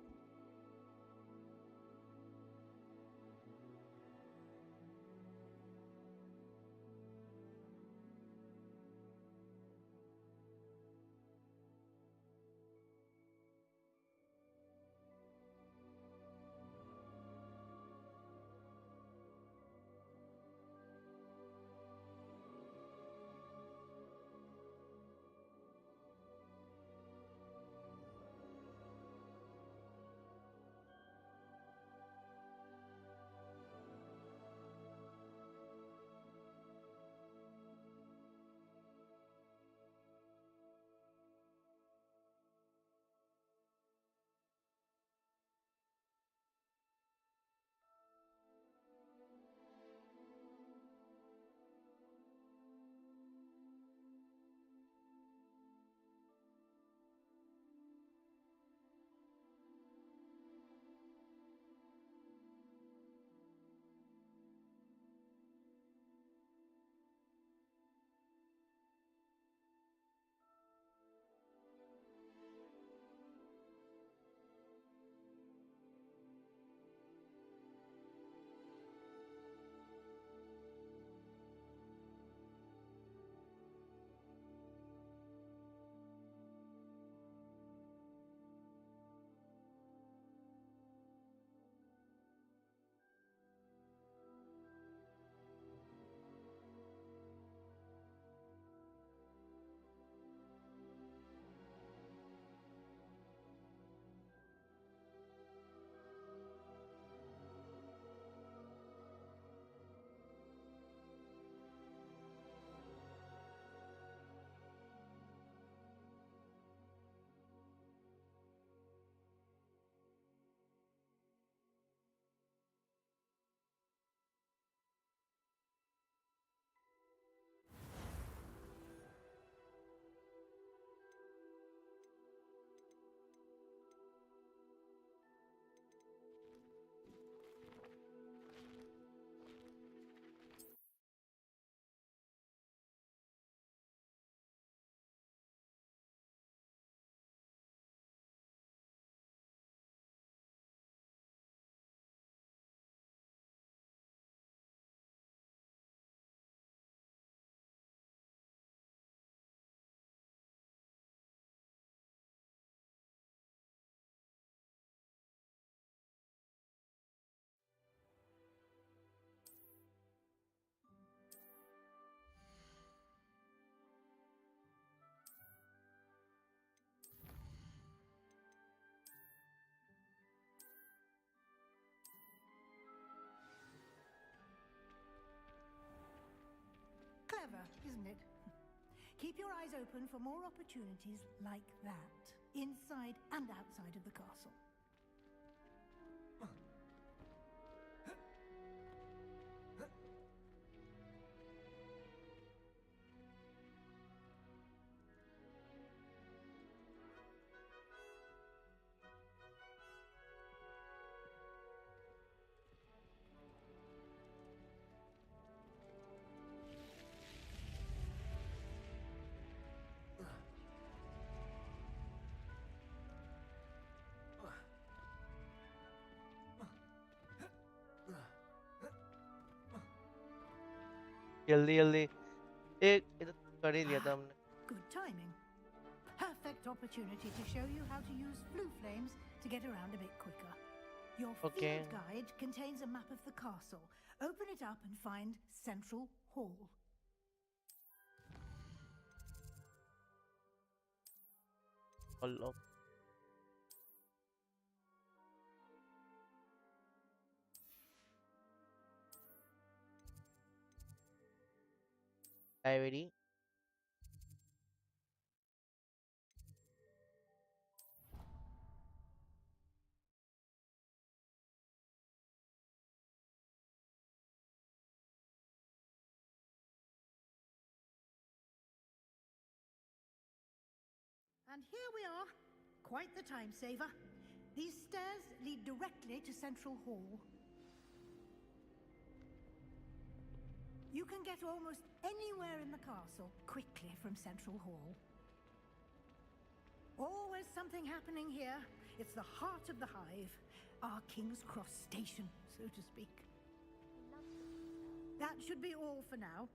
Clever, isn't it? Keep your eyes open for more opportunities like that, inside and outside of the castle. जल्दी जल्दी एक ये तो कर ही लिया था हमने. Good timing. Perfect opportunity to show you how to use flue flames to get around a bit quicker. Your Okay. field guide contains a map of the castle. Open it up and find Central Hall. Allah. Library. And here we are. Quite the time saver. These stairs lead directly to Central Hall. You can get almost anywhere in the castle quickly from Central Hall. Always something happening here. It's the heart of the hive. Our King's Cross station, so to speak. That should be all for now.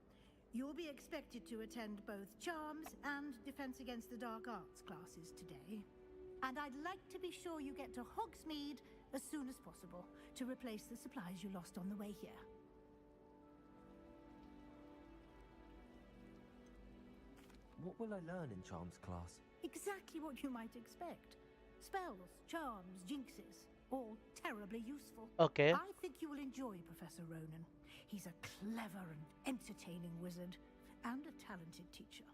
You'll be expected to attend both Charms and Defense Against the Dark Arts classes today. And I'd like to be sure you get to Hogsmeade as soon as possible to replace the supplies you lost on the way here. What will I learn in Charms class? Exactly what you might expect. Spells, charms, jinxes, all terribly useful. Okay. I think you will enjoy Professor Ronan. He's a clever and entertaining wizard, and a talented teacher.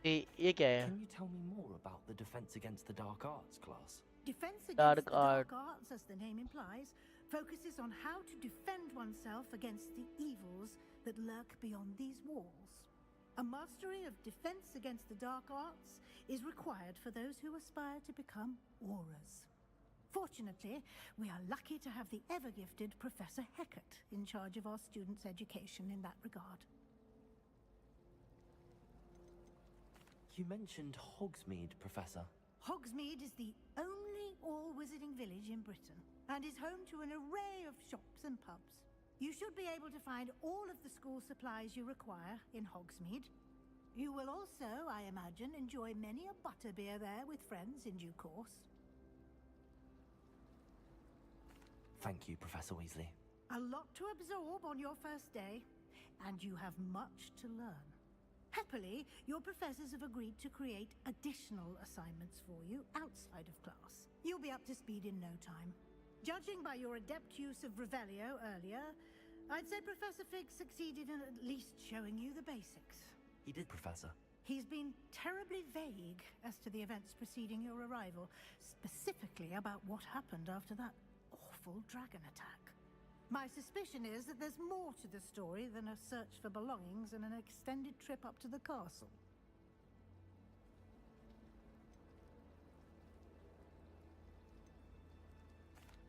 ये क्या है? Can you tell me more about the Defense Against the Dark Arts class? Defense Against Dark the Dark Art. Arts, as the name implies, focuses on how to defend oneself against the evils that lurk beyond these walls. A mastery of Defense Against the Dark Arts is required for those who aspire to become auras. Fortunately, we are lucky to have the ever-gifted Professor Hecat in charge of our students' education in that regard. You mentioned Hogsmeade, Professor. Hogsmeade is the only all-wizarding village in Britain, and is home to an array of shops and pubs. You should be able to find all of the school supplies you require in Hogsmeade. You will also, I imagine, enjoy many a butterbeer there with friends in due course. Thank you, Professor Weasley. A lot to absorb on your first day, and you have much to learn. Happily, your professors have agreed to create additional assignments for you outside of class. You'll be up to speed in no time. Judging by your adept use of Revelio earlier, I'd say Professor Fig succeeded in at least showing you the basics. He did, Professor. He's been terribly vague as to the events preceding your arrival, specifically about what happened after that awful dragon attack. My suspicion is that there's more to the story than a search for belongings and an extended trip up to the castle.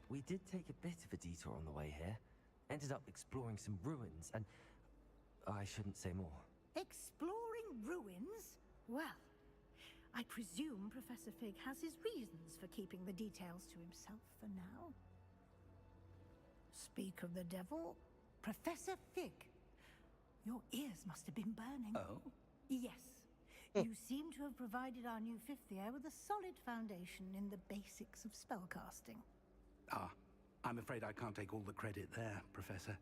We did take a bit of a detour on the way here. Ended up exploring some ruins, and I shouldn't say more. Exploring ruins? Well, I presume Professor Fig has his reasons for keeping the details to himself for now. Speak of the devil, Professor Fig. Your ears must have been burning. Oh? Yes. You seem to have provided our new fifth year with a solid foundation in the basics of spellcasting. Ah, I'm afraid I can't take all the credit there, Professor.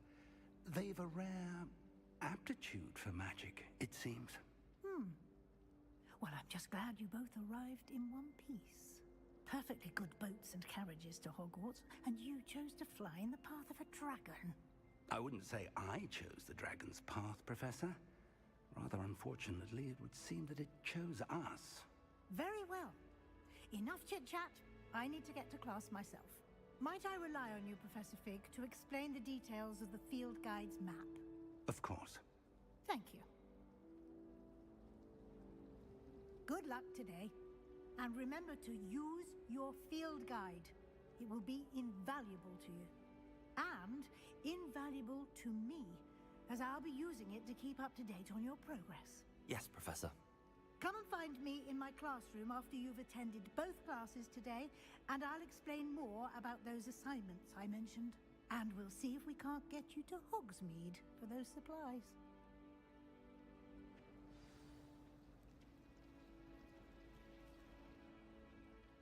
They've a rare aptitude for magic, it seems. Well, I'm just glad you both arrived in one piece. Perfectly good boats and carriages to Hogwarts, and you chose to fly in the path of a dragon. I wouldn't say I chose the dragon's path, Professor. Rather unfortunately, it would seem that it chose us. Very well. Enough chit-chat. I need to get to class myself. Might I rely on you, Professor Fig, to explain the details of the field guide's map? Of course. Thank you. Good luck today. And remember to use your field guide. It will be invaluable to you. And invaluable to me, as I'll be using it to keep up to date on your progress. Yes, Professor. Come and find me in my classroom after you've attended both classes today, and I'll explain more about those assignments I mentioned. And we'll see if we can't get you to Hogsmeade for those supplies.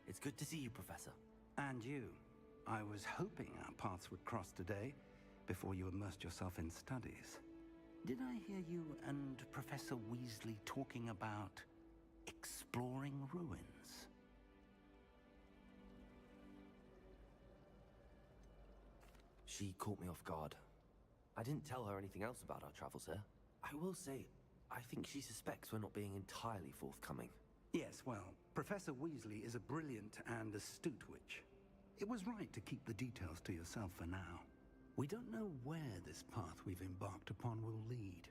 It's good to see you, Professor. And you. I was hoping our paths would cross today, before you immersed yourself in studies. Did I hear you and Professor Weasley talking about exploring ruins? She caught me off guard. I didn't tell her anything else about our travels here. I will say, I think she suspects we're not being entirely forthcoming. Yes, well, Professor Weasley is a brilliant and astute witch. It was right to keep the details to yourself for now. We don't know where this path we've embarked upon will lead.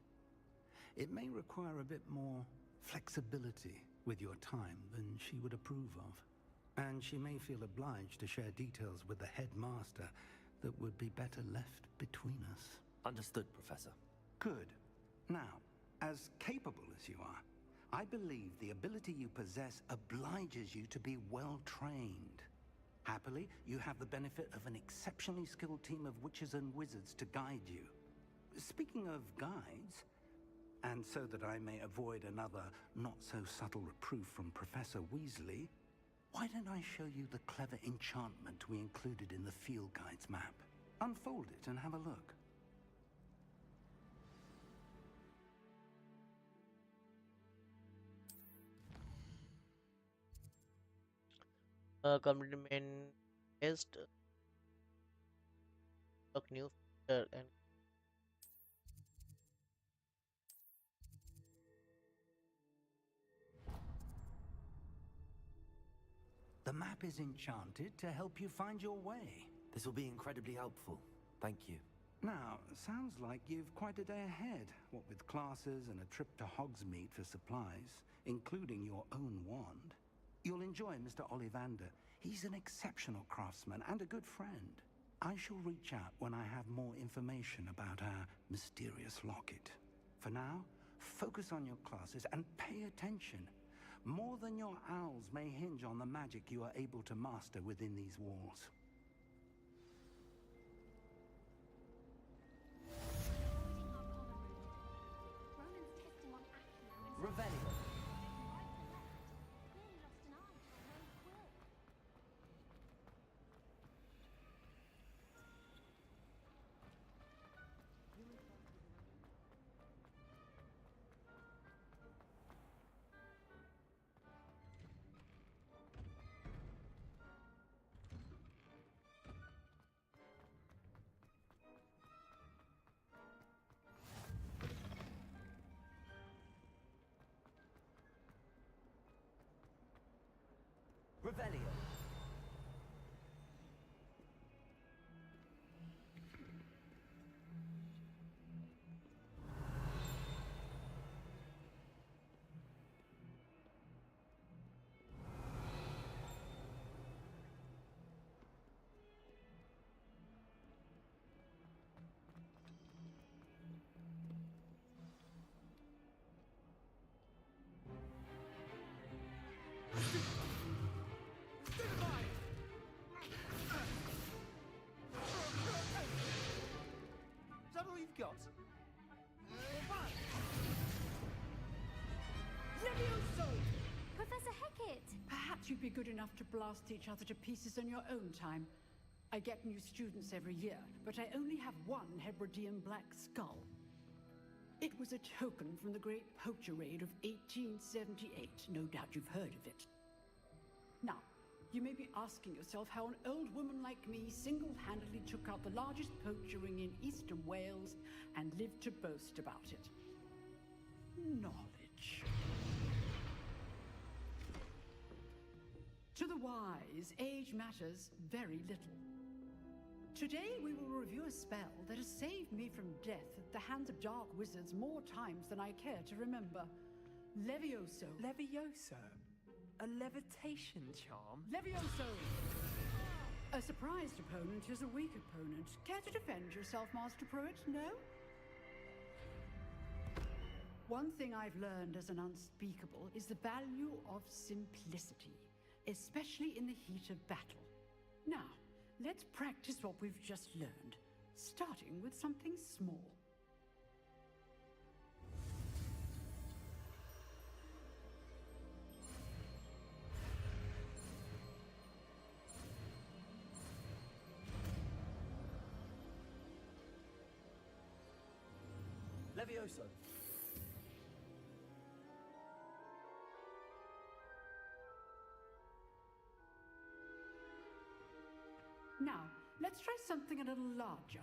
It may require a bit more flexibility with your time than she would approve of. And she may feel obliged to share details with the headmaster that would be better left between us. Understood, Professor. Good. Now, as capable as you are, I believe the ability you possess obliges you to be well trained. Happily, you have the benefit of an exceptionally skilled team of witches and wizards to guide you. Speaking of guides, and so that I may avoid another not-so-subtle reproof from Professor Weasley, why don't I show you the clever enchantment we included in the field guide's map? Unfold it and have a look. Community test, new feature and The map is enchanted to help you find your way. This will be incredibly helpful. Thank you. Now, sounds like you've quite a day ahead, what with classes and a trip to Hogsmeade for supplies, including your own wand. You'll enjoy Mr. Ollivander. He's an exceptional craftsman and a good friend. I shall reach out when I have more information about our mysterious locket. For now, focus on your classes and pay attention. More than your owls may hinge on the magic you are able to master within these walls. Revelio. Revelio. Is that all you've got? Levioso! Professor Hecat! Perhaps you'd be good enough to blast each other to pieces in your own time. I get new students every year, but I only have one Hebridean black skull. It was a token from the Great Poacher Raid of 1878. No doubt you've heard of it. Now, you may be asking yourself how an old woman like me single-handedly took out the largest poacher ring in eastern Wales and lived to boast about it. Knowledge. To the wise, age matters very little. Today we will review a spell that has saved me from death at the hands of dark wizards more times than I care to remember. Levioso. Levioso? A levitation charm? Levioso! A surprised opponent is a weak opponent. Care to defend yourself, Master Pruitt? No? One thing I've learned as an unspeakable is the value of simplicity, especially in the heat of battle. Now, let's practice what we've just learned, starting with something small. Levioso. Now, let's try something a little larger.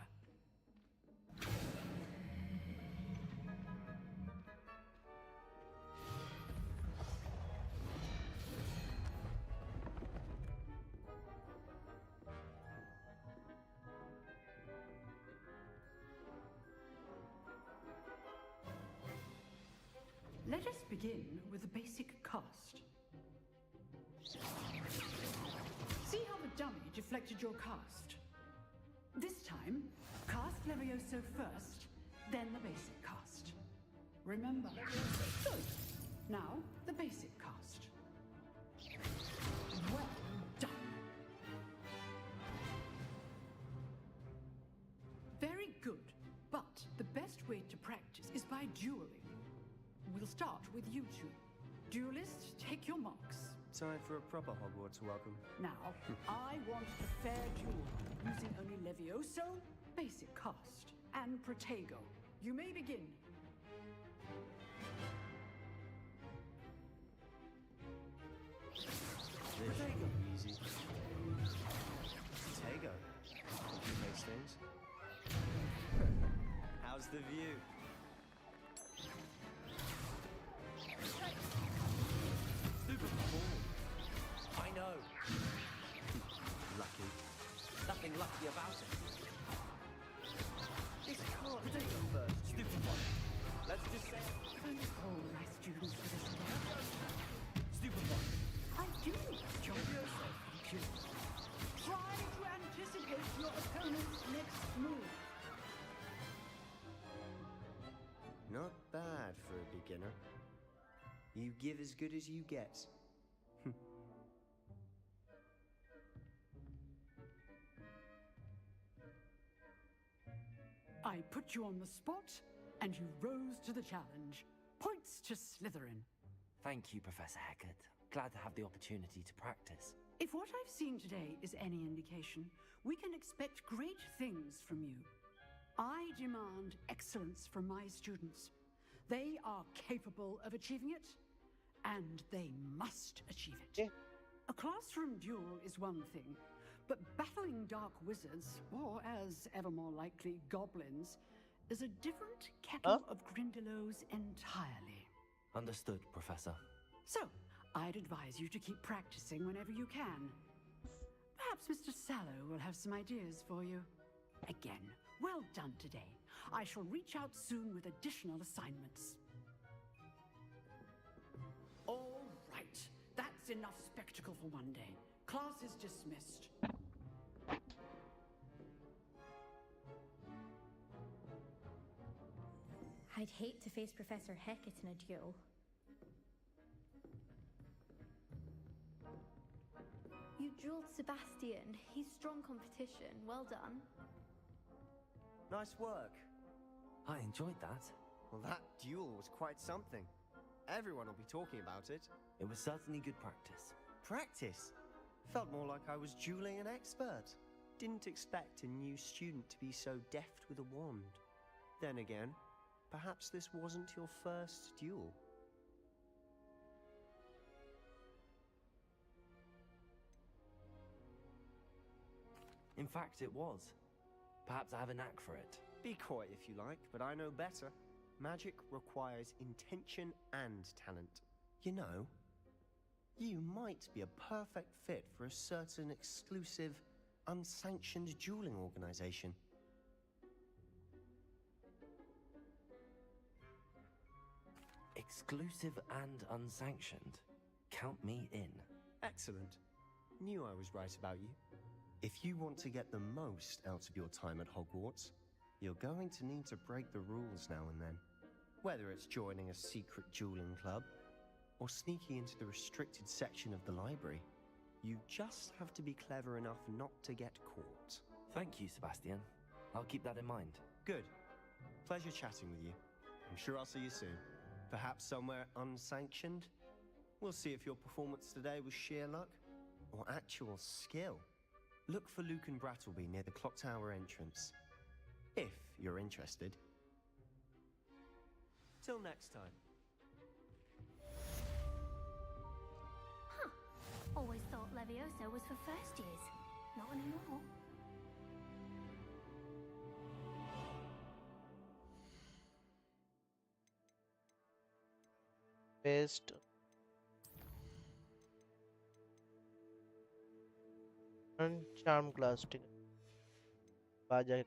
begin with the basic cast. See how the dummy deflected your cast? This time, cast Levioso first, then the basic cast. Remember? Good. Now, the basic cast. Well done. Very good. But the best way to practice is by dueling. We'll start with you two. Duelists, take your marks. Time for a proper Hogwarts welcome. Now, I want a fair duel, using only Levioso, basic cast, and Protego. You may begin. Protego. Easy. Protego. Complicates things. How's the view? Stupid fool. I know. Lucky. Nothing lucky about it. This can't Protego first. Stupid one. Let's just say Thank all my students for this day. stupid one. I do enjoy yourself, you. Try to anticipate your opponent's next move. Not bad for a beginner. You give as good as you get. I put you on the spot, and you rose to the challenge. Points to Slytherin. Thank you, Professor Hecat. Glad to have the opportunity to practice. If what I've seen today is any indication, we can expect great things from you. I demand excellence from my students. They are capable of achieving it, and they must achieve it. A classroom duel is one thing, but battling dark wizards, or as ever more likely, goblins, is a different kettle of Grindylows entirely. Understood, Professor. So, I'd advise you to keep practicing whenever you can. Perhaps Mr. Sallow will have some ideas for you. Again, well done today. I shall reach out soon with additional assignments. All right, that's enough spectacle for one day. Class is dismissed. I'd hate to face Professor Hecat in a duel. You drilled Sebastian. He's strong competition. Well done. Nice work. I enjoyed that. Well, that duel was quite something. Everyone will be talking about it. It was certainly good practice. Practice? Felt more like I was dueling an expert. Didn't expect a new student to be so deft with a wand. Then again, perhaps this wasn't your first duel. In fact, it was. Perhaps I have a knack for it. Be coy if you like, but I know better. Magic requires intention and talent. You know, you might be a perfect fit for a certain exclusive, unsanctioned dueling organization. Exclusive and unsanctioned. Count me in. Excellent. Knew I was right about you. If you want to get the most out of your time at Hogwarts, you're going to need to break the rules now and then. Whether it's joining a secret dueling club, or sneaking into the restricted section of the library, you just have to be clever enough not to get caught. Thank you, Sebastian. I'll keep that in mind. Good. Pleasure chatting with you. I'm sure I'll see you soon. Perhaps somewhere unsanctioned? We'll see if your performance today was sheer luck or actual skill. Look for Luke and Brattleby near the clock tower entrance, if you're interested. Till next time. Huh. Always thought Levioso was for first years. Not anymore. Paste. And charm glass ठीक है बाजा है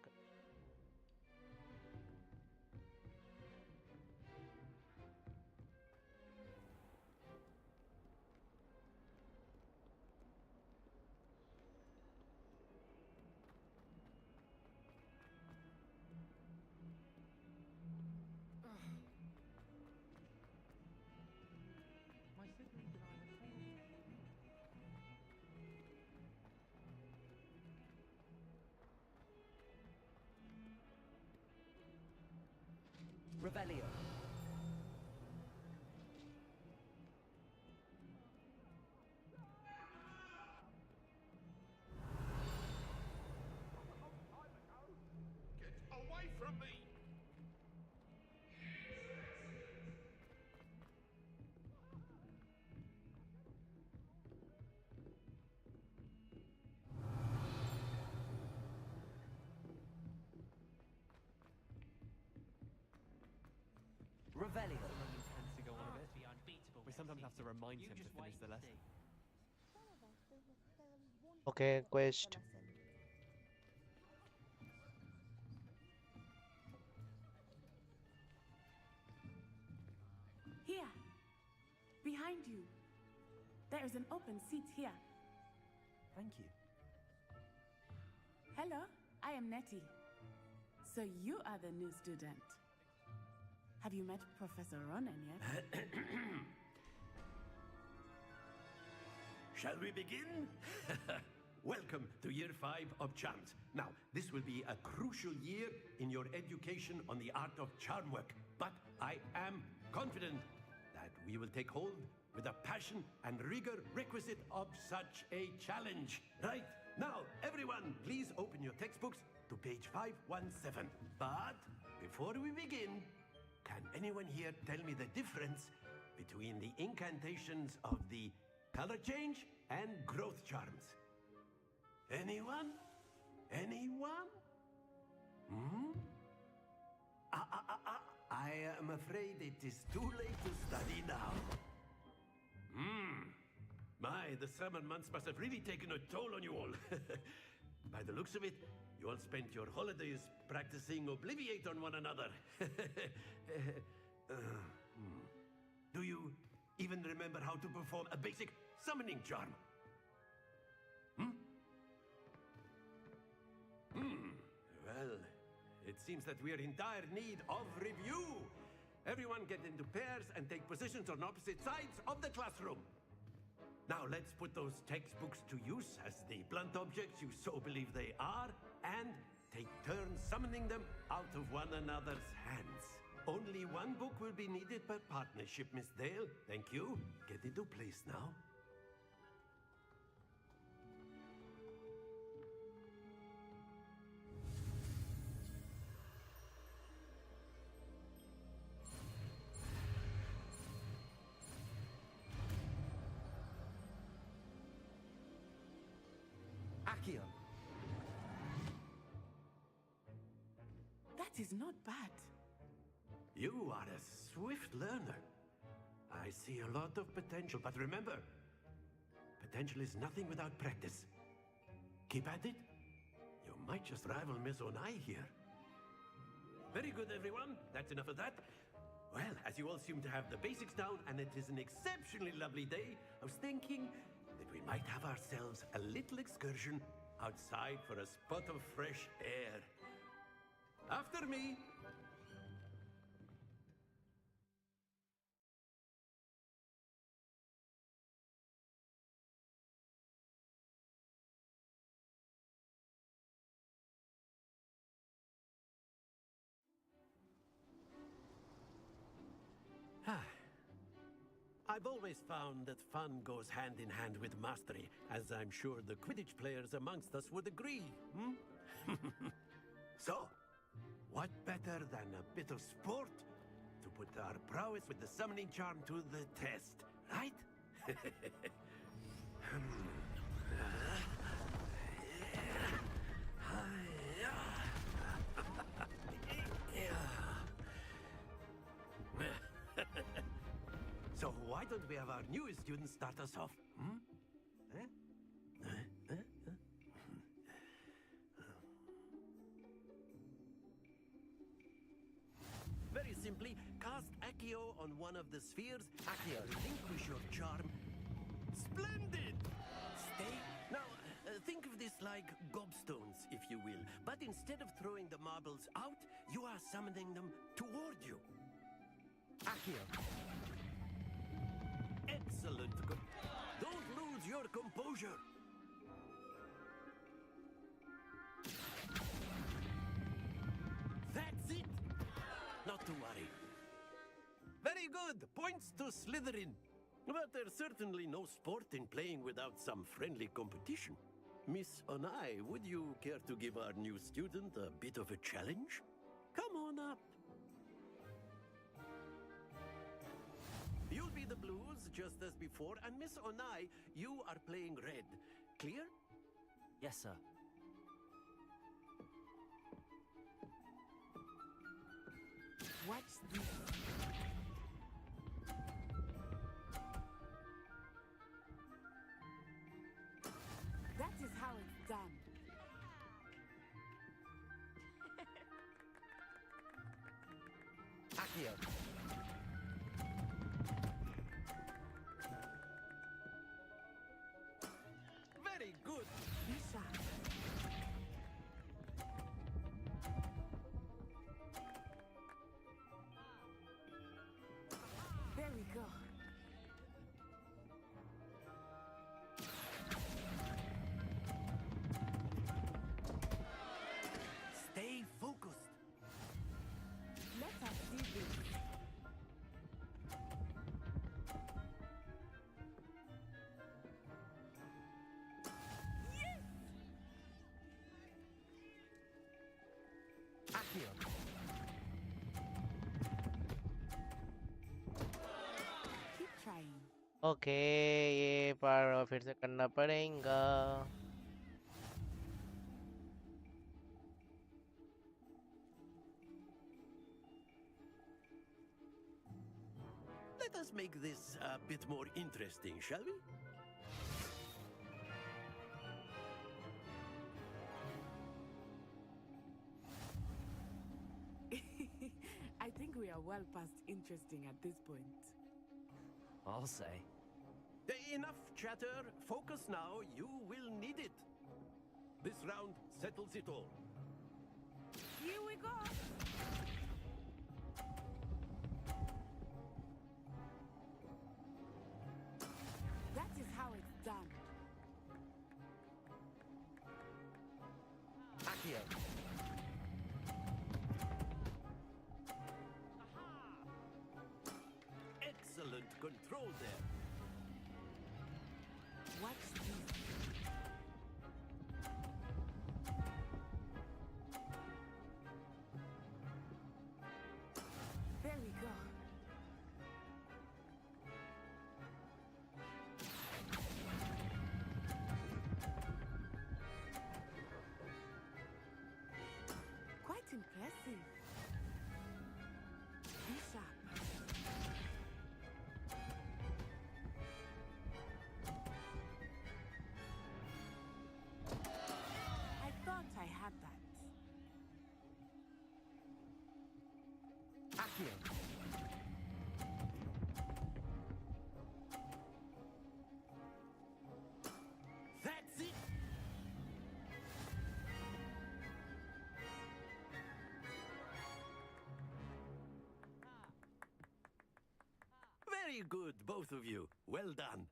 Revelio. Away from me! Revelio. Tends to go on a bit. We sometimes have to remind him to finish the lesson. Okay, quest. Here, behind you. There is an open seat here. Thank you. Hello, I am Nettie. So you are the new student. Have you met Professor Ronan yet? Shall we begin? Welcome to year 5 of charms. Now, this will be a crucial year in your education on the art of charm work, but I am confident that we will take hold with the passion and rigor requisite of such a challenge. Right, now, everyone, please open your textbooks to page 517. But before we begin, can anyone here tell me the difference between the incantations of the color change and growth charms? Anyone? Anyone? I am afraid it is too late to study now. My, the summer months must have really taken a toll on you all. By the looks of it, you all spent your holidays practicing Obliviate on one another. Do you even remember how to perform a basic summoning charm? Well, it seems that we are in dire need of review. Everyone get into pairs and take positions on opposite sides of the classroom. Now let's put those textbooks to use as the blunt objects you so believe they are, and take turns summoning them out of one another's hands. Only one book will be needed per partnership, Miss Dale. Thank you. Get into place now. Accio. That is not bad. You are a swift learner. I see a lot of potential, but remember, potential is nothing without practice. Keep at it. You might just rival Miss Onai here. Very good, everyone. That's enough of that. Well, as you all seem to have the basics down, and it is an exceptionally lovely day, I was thinking that we might have ourselves a little excursion outside for a spot of fresh air. After me. I've always found that fun goes hand in hand with mastery, as I'm sure the Quidditch players amongst us would agree. So, what better than a bit of sport to put our prowess with the summoning charm to the test, right? So why don't we have our newest student start us off? Very simply, cast Accio on one of the spheres. Accio, relinquish your charm. Splendid! Stay. Now, think of this like gobstones, if you will. But instead of throwing the marbles out, you are summoning them toward you. Accio. Excellent. Don't lose your composure. That's it. Not to worry. Very good. Points to Slytherin. But there's certainly no sport in playing without some friendly competition. Miss Onai, would you care to give our new student a bit of a challenge? Come on up. You'll be the blues, just as before, and Miss Onai, you are playing red. Clear? Yes, sir. Watch this. That is how it's done. Accio. Very good. Lisa. There we go. Stay focused. Let us see this. Yes! Accio. Keep trying. Okay ये बार फिर से करना पड़ेगा. Let us make this a bit more interesting, shall we? I think we are well past interesting at this point. I'll say. Enough chatter. Focus now. You will need it. This round settles it all. Here we go. That is how it's done. Accio. Excellent control there. Watch this. There we go. Quite impressive. Be sharp. I thought I had that. Accio. That's it. Very good, both of you. Well done.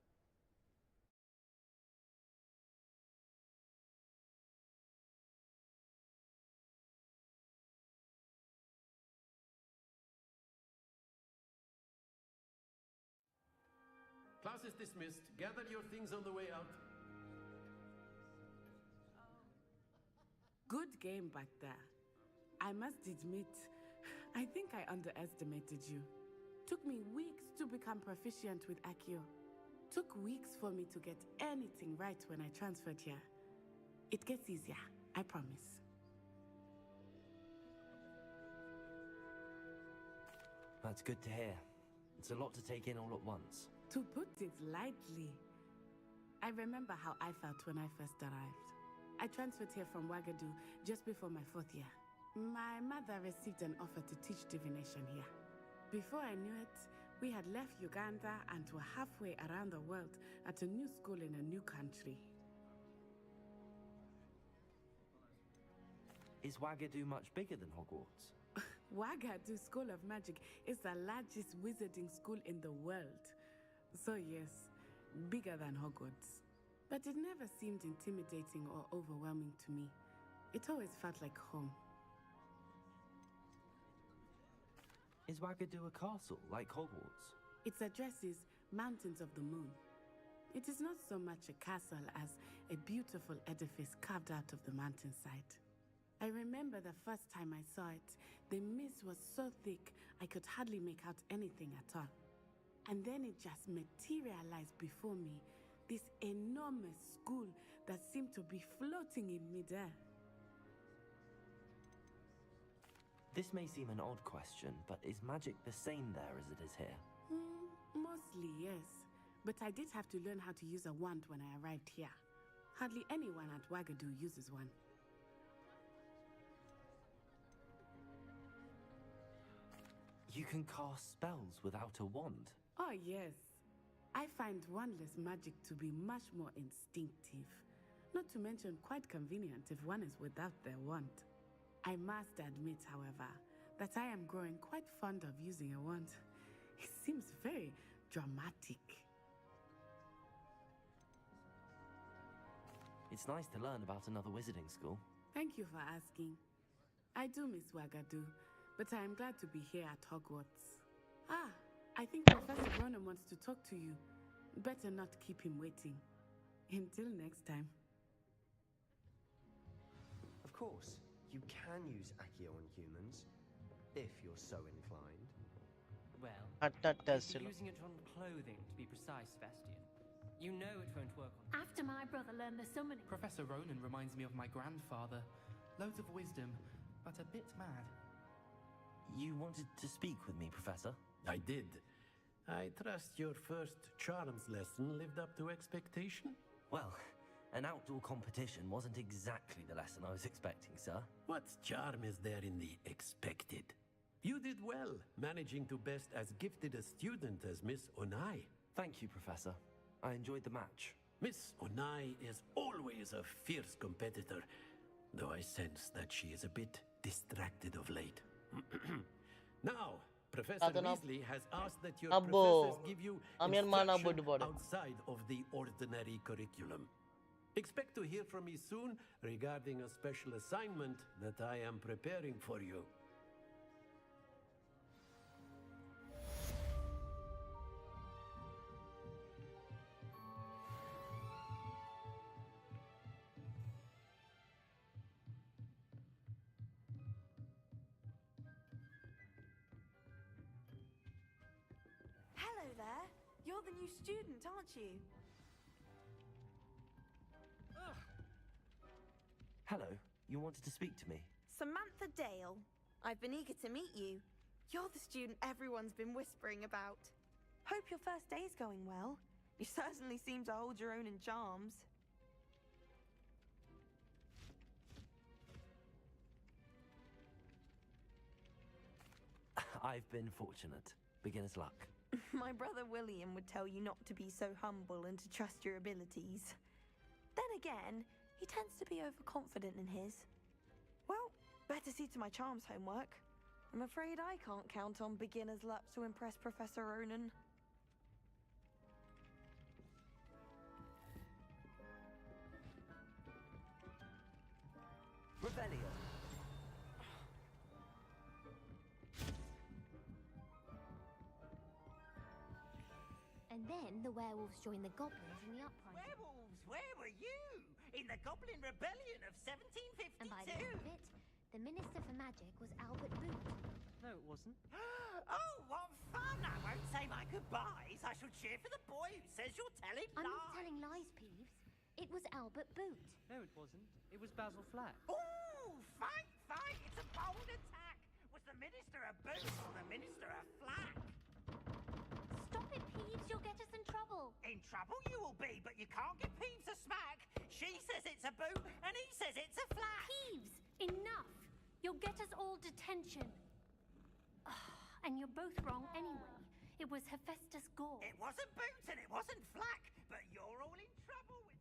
Class is dismissed. Gather your things on the way out. Good game back there. I must admit, I think I underestimated you. Took me weeks to become proficient with Accio. Took weeks for me to get anything right when I transferred here. It gets easier, I promise. That's good to hear. It's a lot to take in all at once. To put it lightly, I remember how I felt when I first arrived. I transferred here from Wagadu just before my 4th year. My mother received an offer to teach divination here. Before I knew it, we had left Uganda and were halfway around the world at a new school in a new country. Is Wagadu much bigger than Hogwarts? Wagadu School of Magic is the largest wizarding school in the world. So yes, bigger than Hogwarts. But it never seemed intimidating or overwhelming to me. It always felt like home. Is Wagadu a castle, like Hogwarts? Its address is Mountains of the Moon. It is not so much a castle as a beautiful edifice carved out of the mountainside. I remember the first time I saw it, the mist was so thick I could hardly make out anything at all. And then it just materialized before me, this enormous school that seemed to be floating in midair. This may seem an odd question, but is magic the same there as it is here? Mostly, yes. But I did have to learn how to use a wand when I arrived here. Hardly anyone at Wagadu uses one. You can cast spells without a wand? Oh, yes. I find wandless magic to be much more instinctive. Not to mention quite convenient if one is without their wand. I must admit, however, that I am growing quite fond of using a wand. It seems very dramatic. It's nice to learn about another wizarding school. Thank you for asking. I do miss Wagadu, but I am glad to be here at Hogwarts. Ah, I think Professor Ronan wants to talk to you. Better not keep him waiting. Until next time. Of course, you can use Accio on humans, if you're so inclined. Well, that does you're using it on clothing, to be precise, Sebastian. You know it won't work on... After my brother learned the summoning... Professor Ronan reminds me of my grandfather. Loads of wisdom, but a bit mad. You wanted to speak with me, Professor? I did. I trust your first charms lesson lived up to expectation? Well, an outdoor competition wasn't exactly the lesson I was expecting, sir. What charm is there in the expected? You did well, managing to best as gifted a student as Miss Onai. Thank you, Professor. I enjoyed the match. Miss Onai is always a fierce competitor, though I sense that she is a bit distracted of late. Now, Professor Weasley has asked that your professors give you instruction outside of the ordinary curriculum. Expect to hear from me soon regarding a special assignment that I am preparing for you. Hello there. You're the new student, aren't you? Hello, you wanted to speak to me? Samantha Dale. I've been eager to meet you. You're the student everyone's been whispering about. Hope your first day's going well. You certainly seem to hold your own in charms. I've been fortunate. Beginner's luck. My brother William would tell you not to be so humble and to trust your abilities. Then again, he tends to be overconfident in his. Well, better see to my charms homework. I'm afraid I can't count on beginner's luck to impress Professor Ronan. Revelio. And then the werewolves joined the goblins in the uprising. Werewolves, where were you? In the Goblin Rebellion of 1752? And by the end of it, the Minister for Magic was Albert Boot. No, it wasn't. Oh, what fun! I won't say my goodbyes. I shall cheer for the boy who says you're telling I'm lies. not telling lies, Peeves. It was Albert Boot. No, it wasn't. It was Basil Flack. Ooh, fight, fight! It's a bold attack! Was the Minister a boot or the Minister a flack? Stop it, Peeves. You'll get us in trouble. In trouble you will be, but you can't give Peeves a smack. She says it's a boot, and he says it's a flack. Peeves, enough! You'll get us all detention. And you're both wrong anyway. It was Hephaestus Gore. It wasn't boot and it wasn't flack, but you're all in trouble with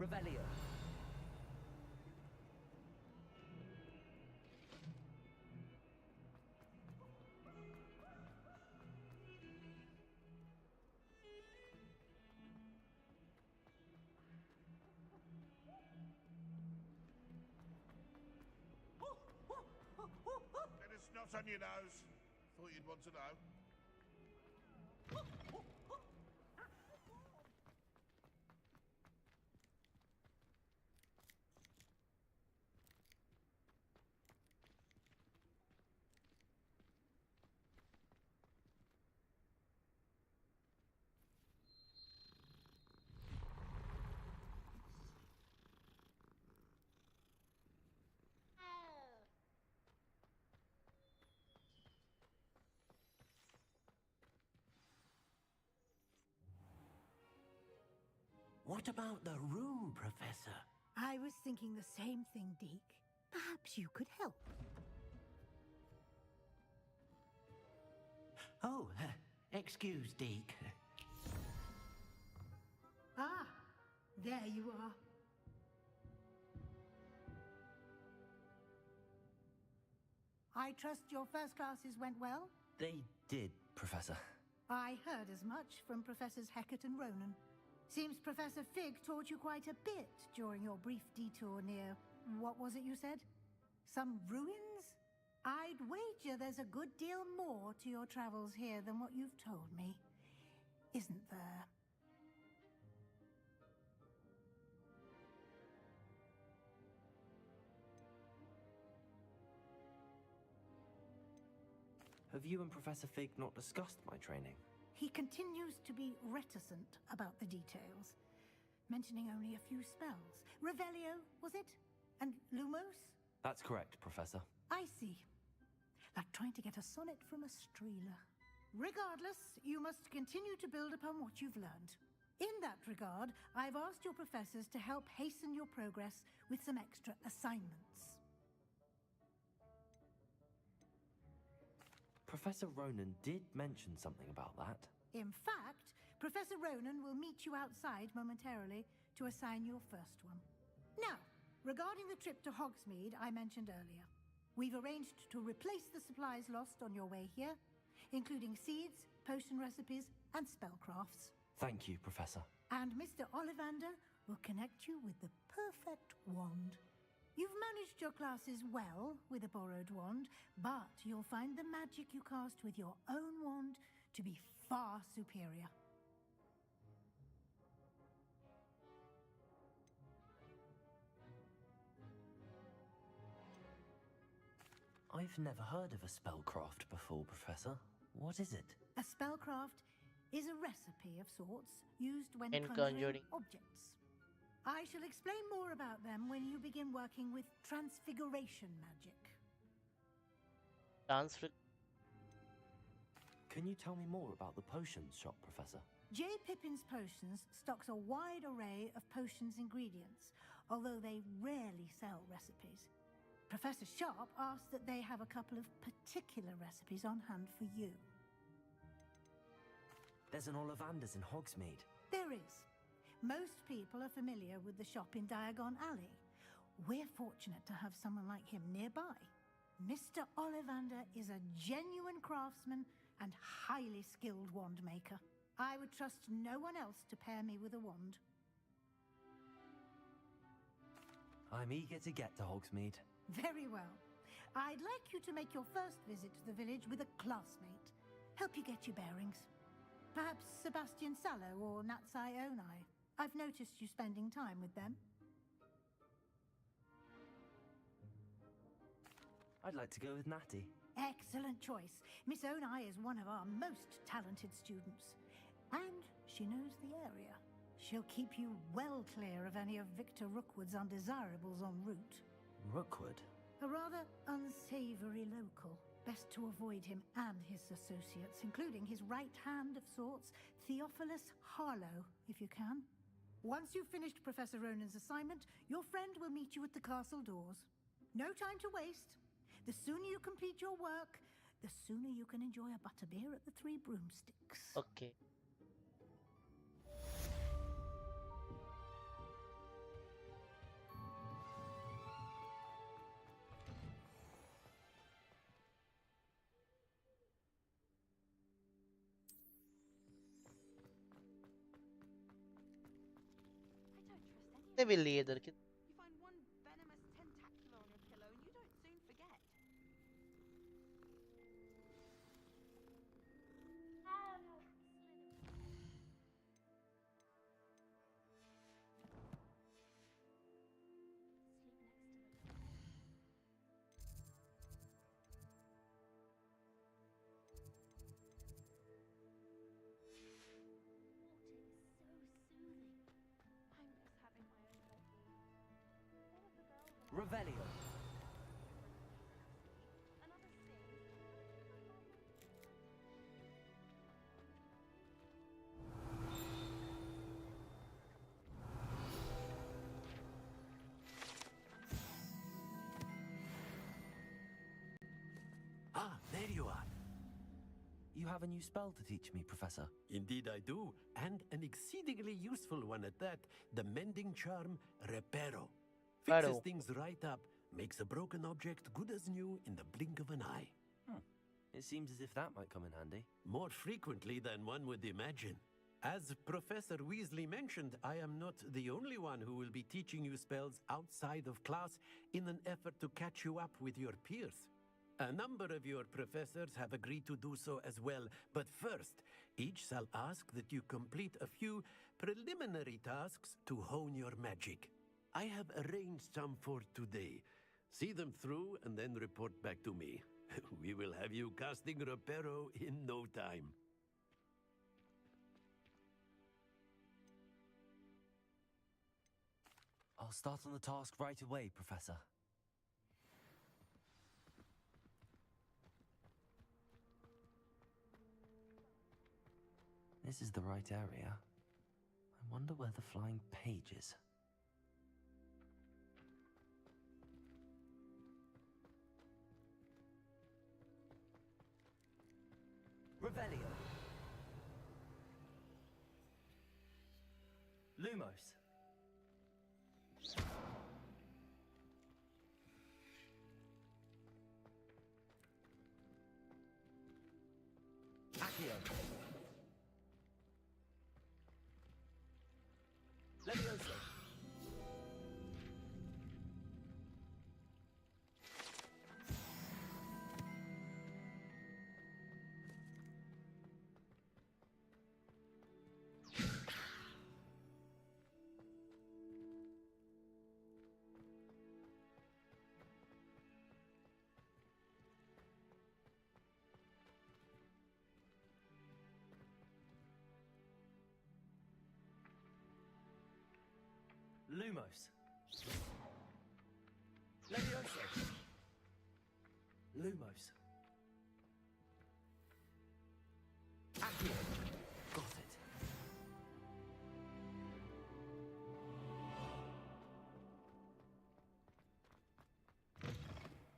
Revelio. Bit of snot on your nose. Thought you'd want to know. What about the room, Professor? I was thinking the same thing, Deke. Perhaps you could help. Oh, excuse, Deke. Ah, there you are. I trust your first classes went well? They did, Professor. I heard as much from Professors Hecat and Ronan. Seems Professor Fig taught you quite a bit during your brief detour near... what was it you said? Some ruins? I'd wager there's a good deal more to your travels here than what you've told me. Isn't there? Have you and Professor Fig not discussed my training? He continues to be reticent about the details, mentioning only a few spells. Revelio, was it? And Lumos? That's correct, Professor. I see. Like trying to get a sonnet from a streeler. Regardless, you must continue to build upon what you've learned. In that regard, I've asked your professors to help hasten your progress with some extra assignments. Professor Ronan did mention something about that. In fact, Professor Ronan will meet you outside momentarily to assign your first one. Now, regarding the trip to Hogsmeade I mentioned earlier, we've arranged to replace the supplies lost on your way here, including seeds, potion recipes, and spellcrafts. Thank you, Professor. And Mr. Ollivander will connect you with the perfect wand. You've managed your classes well with a borrowed wand, but you'll find the magic you cast with your own wand to be far superior. I've never heard of a spellcraft before, Professor. What is it? A spellcraft is a recipe of sorts used when And conjuring conjuring. objects. I shall explain more about them when you begin working with transfiguration magic. Transfer. Can you tell me more about the potions shop, Professor? J. Pippin's Potions stocks a wide array of potions ingredients, although they rarely sell recipes. Professor Sharp asked that they have a couple of particular recipes on hand for you. There's an Ollivander's in Hogsmeade. There is. Most people are familiar with the shop in Diagon Alley. We're fortunate to have someone like him nearby. Mr. Ollivander is a genuine craftsman and highly skilled wand maker. I would trust no one else to pair me with a wand. I'm eager to get to Hogsmeade. Very well. I'd like you to make your first visit to the village with a classmate. Help you get your bearings. Perhaps Sebastian Sallow or Natsai Onai. I've noticed you spending time with them. I'd like to go with Natty. Excellent choice. Miss Onai is one of our most talented students. And she knows the area. She'll keep you well clear of any of Victor Rookwood's undesirables en route. Rookwood? A rather unsavory local. Best to avoid him and his associates, including his right hand of sorts, Theophilus Harlow, if you can. Once you've finished Professor Ronan's assignment, your friend will meet you at the castle doors. No time to waste. The sooner you complete your work, the sooner you can enjoy a butterbeer at the Three Broomsticks. Okay. कितने बिल्ली है इधर कितने? You find one venomous tentacula on your pillow and you don't soon forget. Revelio. Ah, there you are. You have a new spell to teach me, Professor. Indeed I do, and an exceedingly useful one at that. The mending charm, Reparo. Fixes things right up, makes a broken object good as new in the blink of an eye. It seems as if that might come in handy. More frequently than one would imagine. As Professor Weasley mentioned, I am not the only one who will be teaching you spells outside of class in an effort to catch you up with your peers. A number of your professors have agreed to do so as well, but first, each shall ask that you complete a few preliminary tasks to hone your magic. I have arranged some for today. See them through and then report back to me. We will have you casting Reparo in no time. I'll start on the task right away, Professor. This is the right area. I wonder where the flying page is. Revelio. Lumos. Accio. Levioso. Lumos. Levioso. Lumos. Accio. Got it.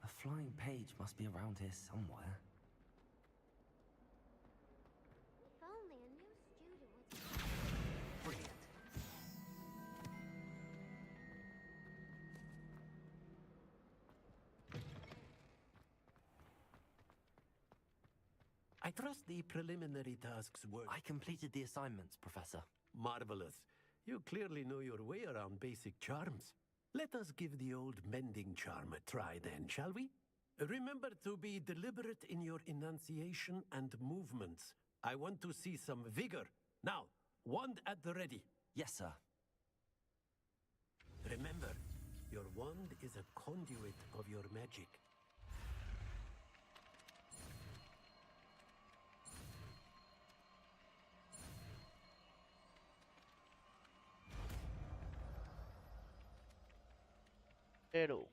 A flying page must be around here somewhere. If only a new student would... Brilliant. I trust the preliminary tasks were... I completed the assignments, Professor. Marvelous. You clearly know your way around basic charms. Let us give the old mending charm a try then, shall we? Remember to be deliberate in your enunciation and movements. I want to see some vigor. Now, wand at the ready. Yes, sir. Remember, your wand is a conduit of your magic. Pero.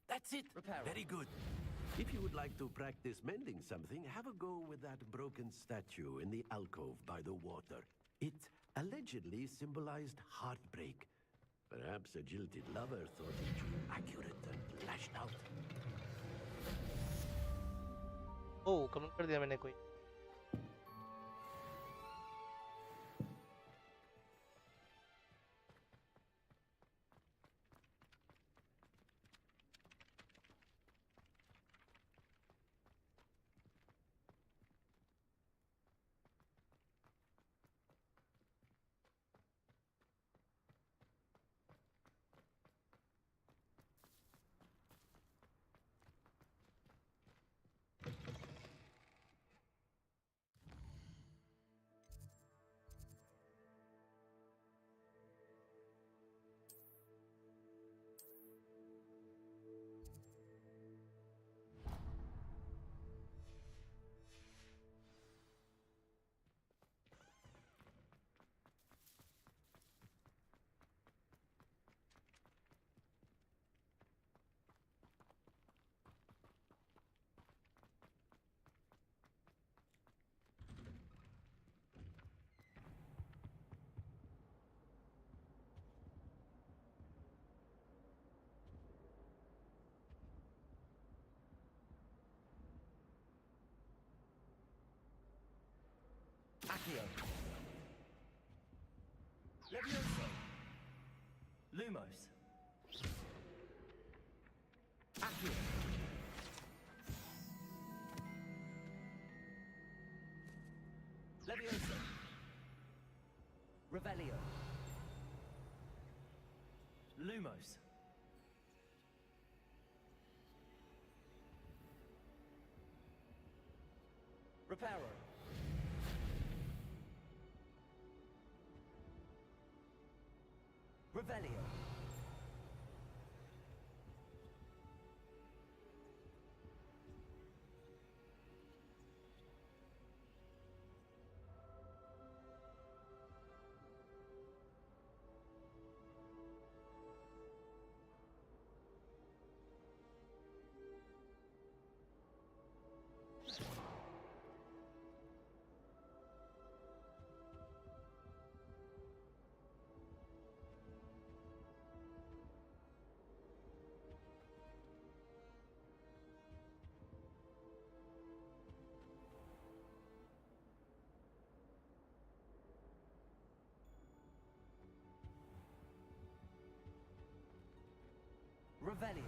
That's it. Very good. If you would like to practice mending something, have a go with that broken statue in the alcove by the water. It allegedly symbolized heartbreak. Perhaps a jilted lover thought it too accurate and lashed out. Oh, comment कर दिया मैंने कोई. Accio. Levioso. Lumos. Accio. Levioso. Revelio. Lumos. Reparo. Revelio. Revelio.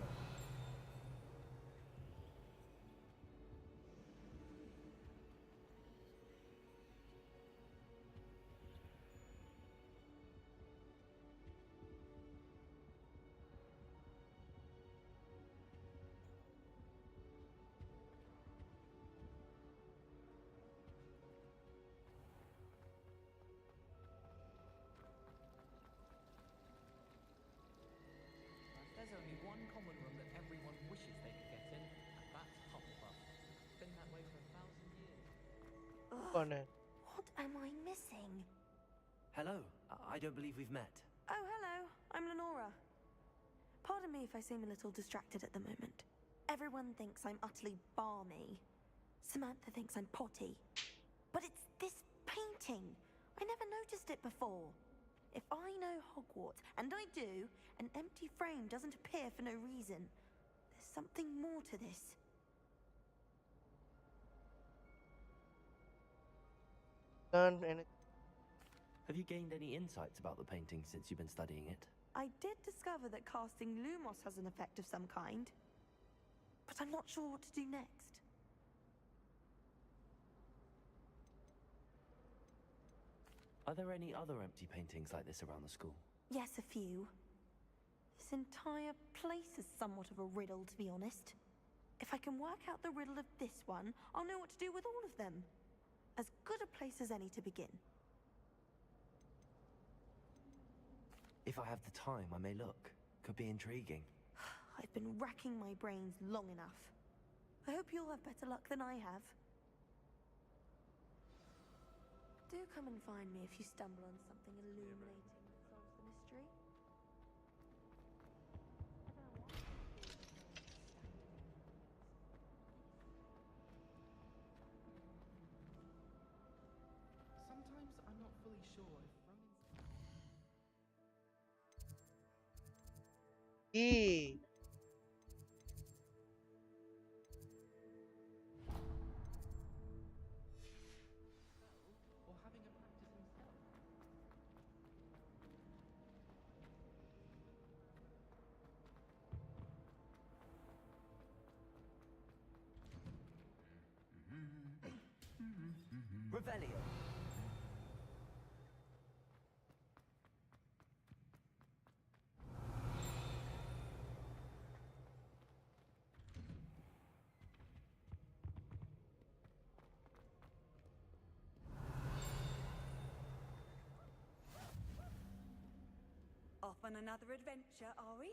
There's only one common room that everyone wishes they could get in, and that's Hufflepuff. Been that way for 1,000 years. कौन है? What am I missing? Hello. I don't believe we've met. Oh, hello. I'm Lenora. Pardon me if I seem a little distracted at the moment. Everyone thinks I'm utterly balmy. Samantha thinks I'm potty. But it's this painting. I never noticed it before. If I know Hogwarts, and I do, an empty frame doesn't appear for no reason. There's something more to this. Have you gained any insights about the painting since you've been studying it? I did discover that casting Lumos has an effect of some kind. But I'm not sure what to do next. Are there any other empty paintings like this around the school? Yes, a few. This entire place is somewhat of a riddle, to be honest. If I can work out the riddle of this one, I'll know what to do with all of them. As good a place as any to begin. If I have the time, I may look. Could be intriguing. I've been racking my brains long enough. I hope you'll have better luck than I have. Do come and find me if you stumble on something illuminating that solves the mystery. Sometimes I'm not fully sure if E. or having a practice himself. Revelio. Off on another adventure, are we?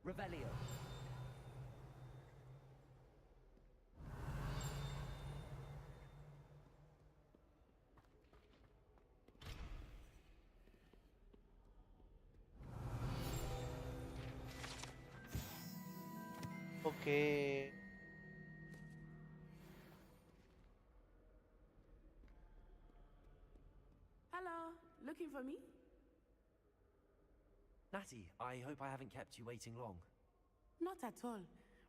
Revelio. Okay. Hello, looking for me? Natty, I hope I haven't kept you waiting long. Not at all.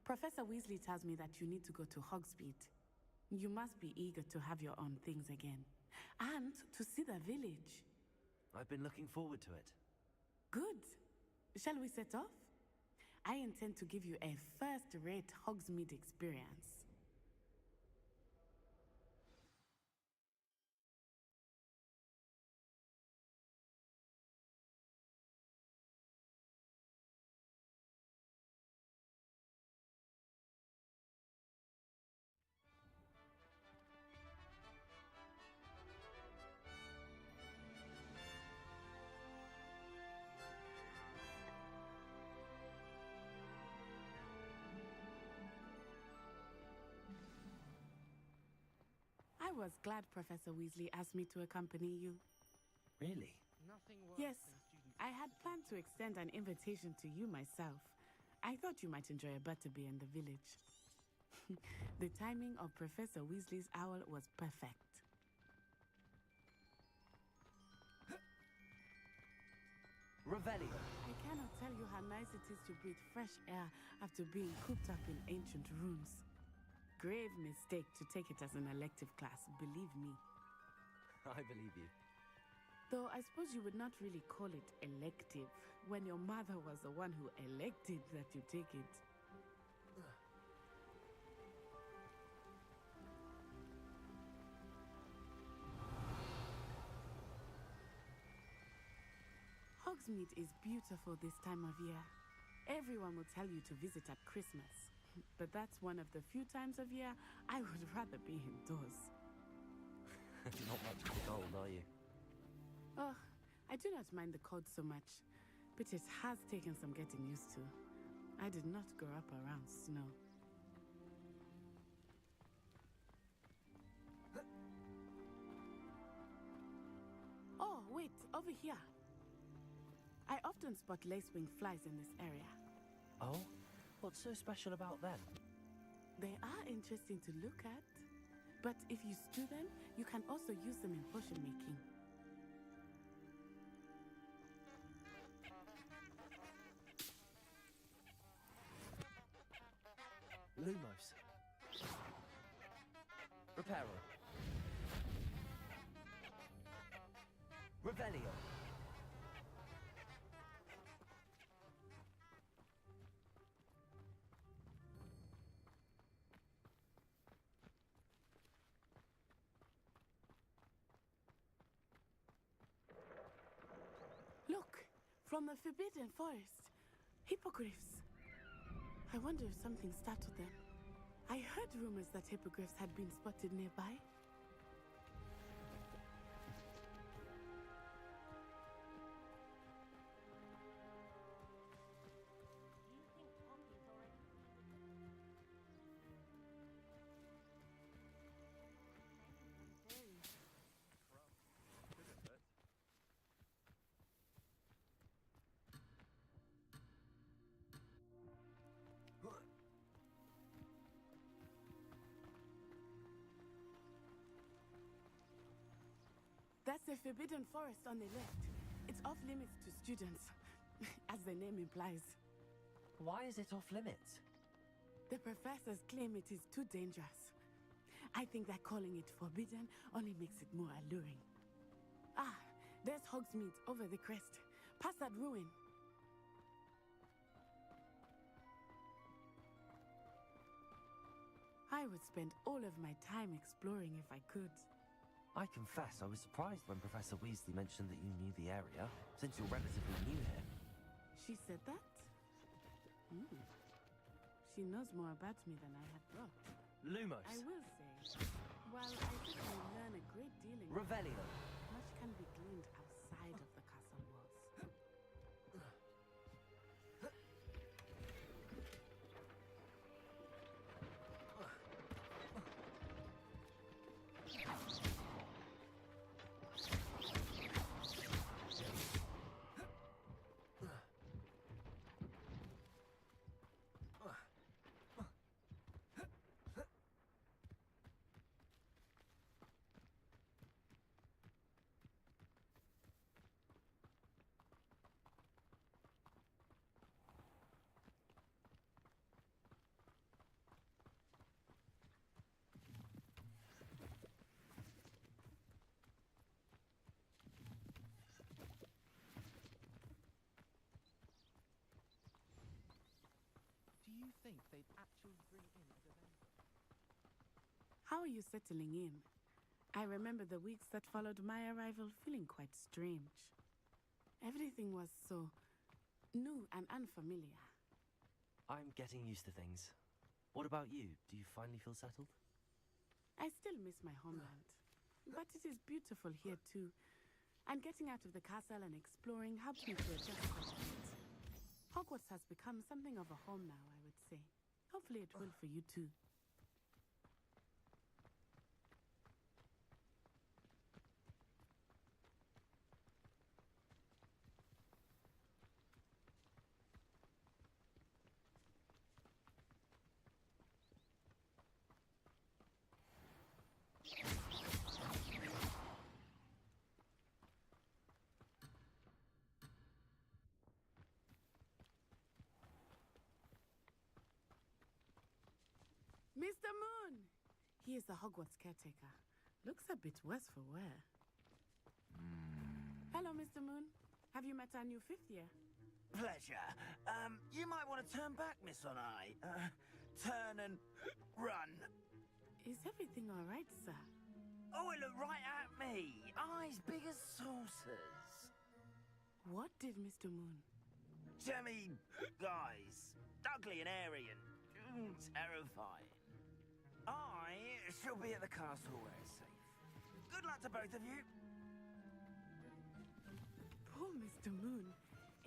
Professor Weasley tells me that you need to go to Hogsmeade. You must be eager to have your own things again. And to see the village. I've been looking forward to it. Good. Shall we set off? I intend to give you a first-rate Hogsmeade experience. I was glad Professor Weasley asked me to accompany you. Really? Yes, I had planned to extend an invitation to you myself. I thought you might enjoy a butterbeer in the village. The timing of Professor Weasley's owl was perfect. Revelio. I cannot tell you how nice it is to breathe fresh air after being cooped up in ancient rooms. Grave mistake to take it as an elective class, believe me. I believe you. Though I suppose you would not really call it elective when your mother was the one who elected that you take it. Hogsmeade is beautiful this time of year. Everyone will tell you to visit at Christmas. But that's one of the few times of year I would rather be indoors. Not much of the cold, are you? Oh, I do not mind the cold so much, but it has taken some getting used to. I did not grow up around snow. Oh, wait, over here. I often spot lacewing flies in this area. Oh? What's so special about them? They are interesting to look at, but if you stew them, you can also use them in potion making. Lumos. Reparo. Revelio. Look, from the Forbidden Forest. Hippogriffs. I wonder if something startled them. I heard rumors that hippogriffs had been spotted nearby. That's the Forbidden Forest on the left. It's off limits to students, as the name implies. Why is it off limits? The professors claim it is too dangerous. I think that calling it forbidden only makes it more alluring. Ah, there's Hogsmeade over the crest. Past that ruin. I would spend all of my time exploring if I could. I confess I was surprised when Professor Weasley mentioned that you knew the area, since you're relatively new here. She said that? She knows more about me than I had thought. Lumos. I will say, while I think I learn a great deal in Revelio. much can be gleaned outside of the castle walls. think they'd actually bring in a Banenge? How are you settling in? I remember the weeks that followed my arrival feeling quite strange. Everything was so new and unfamiliar. I'm getting used to things. What about you? Do you finally feel settled? I still miss my homeland, but it is beautiful here too. And getting out of the castle and exploring helped me to adjust quite a bit. Hogwarts has become something of a home now, I would say. Hopefully it will for you too. Mr. Moon! He is the Hogwarts caretaker. Looks a bit worse for wear. Hello, Mr. Moon. Have you met our new 5th year? Pleasure. You might want to turn back, Miss Onai. Turn and run. Is everything all right, sir? Oh, it looked right at me. Eyes big as saucers. What did Mr. Moon? Jemmy guys. Ugly and airy and terrifying. I shall be at the castle where it's safe. Good luck to both of you. Poor Mr. Moon.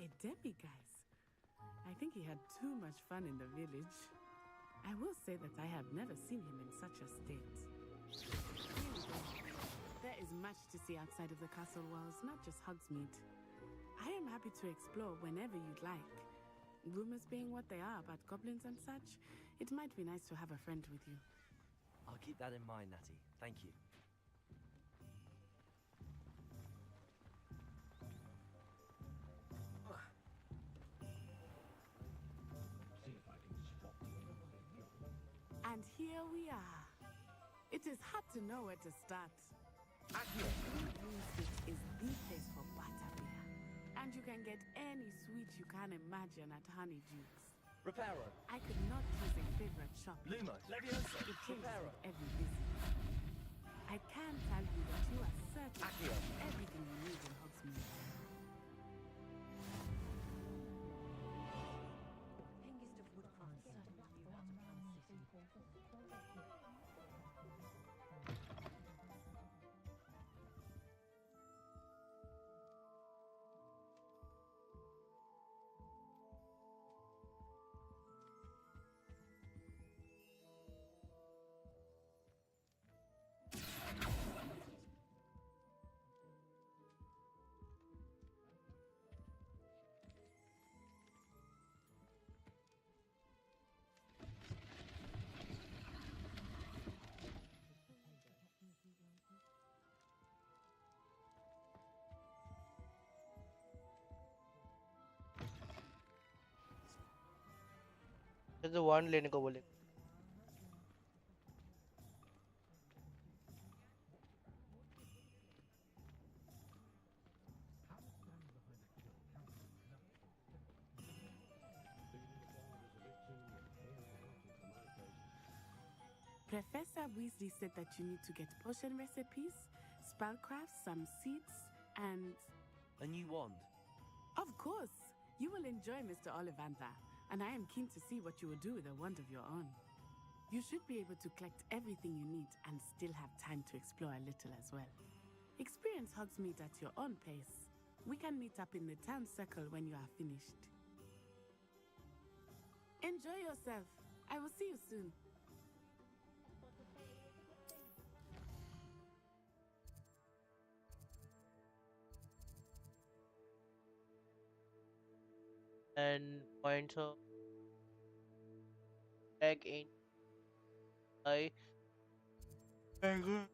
A demiguise. I think he had too much fun in the village. I will say that I have never seen him in such a state. There is much to see outside of the castle walls, not just Hogsmeade. I am happy to explore whenever you'd like. Rumors being what they are about goblins and such, it might be nice to have a friend with you. I'll keep that in mind, Natty. Thank you. And here we are. It is hard to know where to start. Agar. Broomstick is the place for butterbeer. And you can get any sweet you can imagine at Honeydukes. Reparo. I could not choose a favorite shop. Lumos. Leviosa. It changes with every visit. I can tell you that you are certain Accio. of everything you need in Hogsmeade. Hengist of Woodcraft certainly knew how to plan a city. जैसे one लेने को बोले Professor Weasley said that you need to get potion recipes, spellcrafts, some seeds, and... A new wand. Of course! You will enjoy Mr. Ollivander, and I am keen to see what you will do with a wand of your own. You should be able to collect everything you need and still have time to explore a little as well. Experience Hogsmeade at your own pace. We can meet up in the town circle when you are finished. Enjoy yourself. I will see you soon. and points of back in I Agar.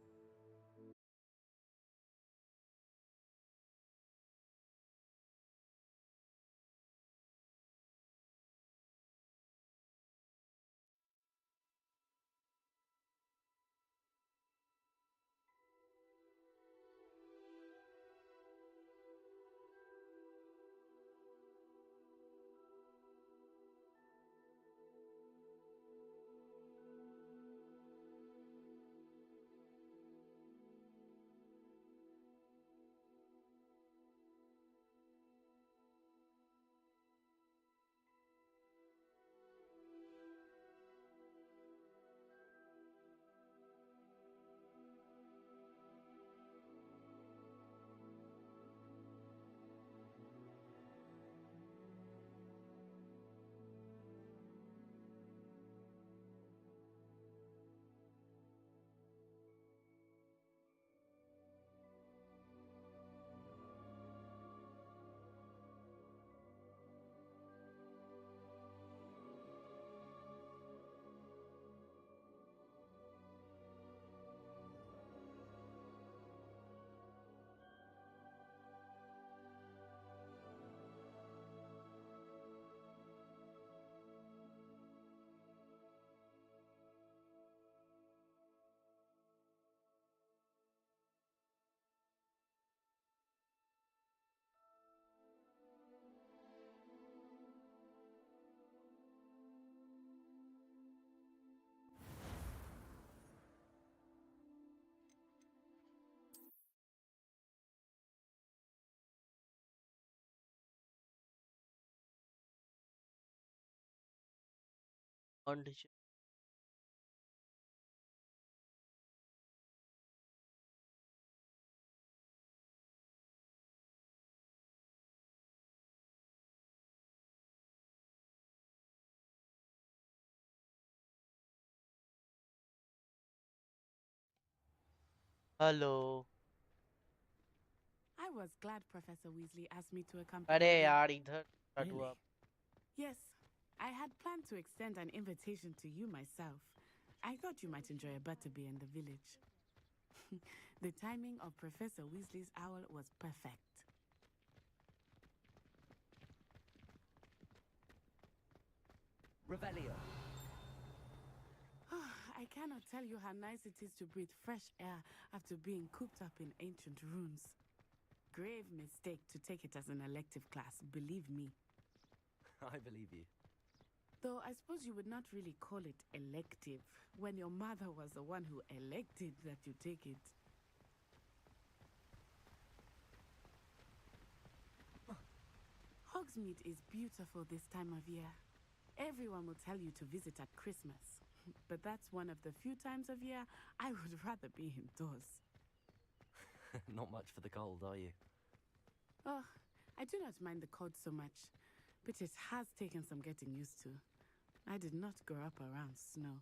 on teacher. Hello. I was glad Professor Weasley asked me to accompany अरे him. यार इधर start हुआ. Yes, I had planned to extend an invitation to you myself. I thought you might enjoy a butterbeer in the village. The timing of Professor Weasley's owl was perfect. Revelio. I cannot tell you how nice it is to breathe fresh air after being cooped up in ancient ruins. Grave mistake to take it as an elective class, believe me. I believe you. Though I suppose you would not really call it elective when your mother was the one who elected that you take it. Hogsmeade is beautiful this time of year. Everyone will tell you to visit at Christmas, but that's one of the few times of year I would rather be indoors. Not much for the cold, are you? Oh, I do not mind the cold so much, but it has taken some getting used to. I did not grow up around snow.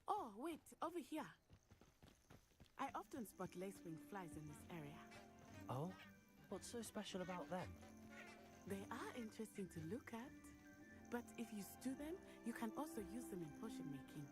Oh, wait, over here. I often spot lacewing flies in this area. Oh? What's so special about them? They are interesting to look at, but if you stew them, you can also use them in potion making.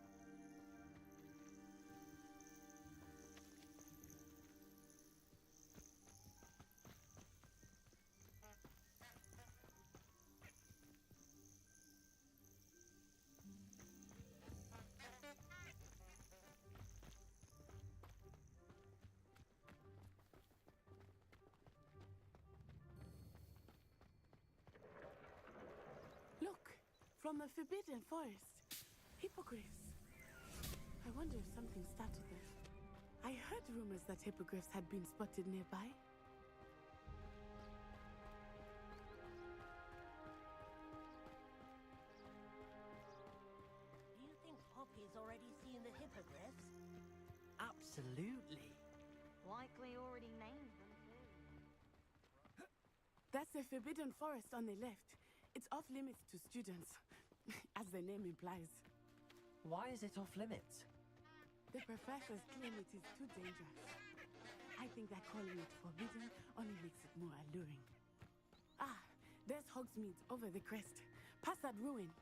Look, from the Forbidden Forest. Hippogriffs. I wonder if something started them. I heard rumors that hippogriffs had been spotted nearby. Do you think Poppy's already seen the hippogriffs? Absolutely. Likely already named them too. That's the Forbidden Forest on the left. It's off limits to students, as the name implies. Why is it off limits? The professors claim it is too dangerous. I think that calling it forbidden only makes it more alluring. Ah, there's Hogsmeade over the crest. Past that ruin.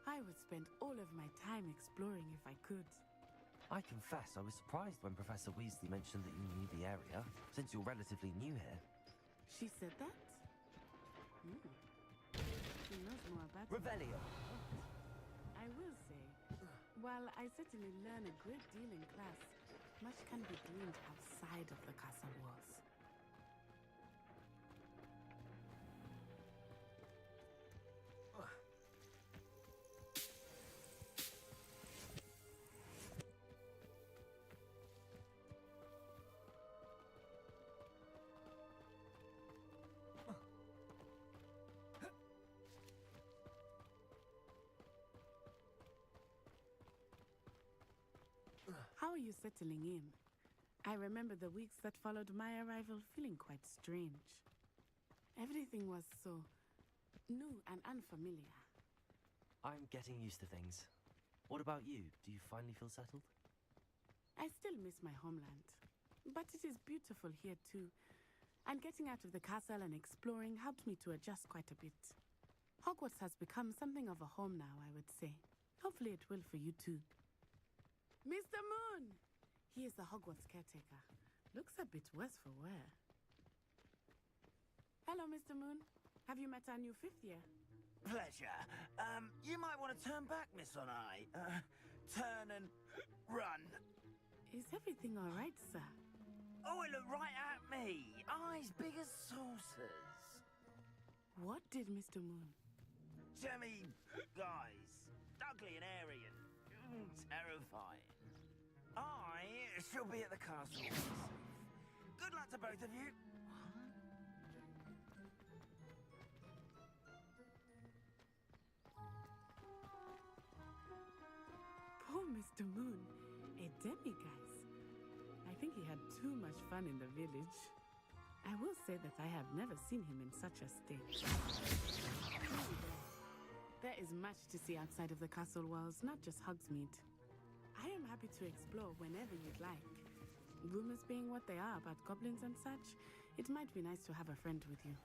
I would spend all of my time exploring if I could. I confess I was surprised when Professor Weasley mentioned that you knew the area, since you're relatively new here. She said that? She knows more about Revelio. I will say, while I certainly learn a great deal in class, much can be gleaned outside of the castle walls. How are you settling in? I remember the weeks that followed my arrival feeling quite strange. Everything was so new and unfamiliar. I'm getting used to things. What about you? Do you finally feel settled? I still miss my homeland, but it is beautiful here too. And getting out of the castle and exploring helped me to adjust quite a bit. Hogwarts has become something of a home now, I would say. Hopefully it will for you too. Mr. Moon! He is the Hogwarts caretaker. Looks a bit worse for wear. Hello, Mr. Moon. Have you met our new fifth year? Pleasure. You might want to turn back, Miss Onai. Turn and run. Is everything all right, sir? Oh, it looked right at me. Eyes big as saucers. What did Mr. Moon? Jemmy guys. Ugly and airy and terrifying. I shall be at the castle. Good luck to both of you. Poor Mr. Moon, a demiguise. I think he had too much fun in the village. I will say that I have never seen him in such a state. There is much to see outside of the castle walls, not just Hogsmeade. I am happy to explore whenever you'd like. Rumors being what they are about goblins and such, it might be nice to have a friend with you.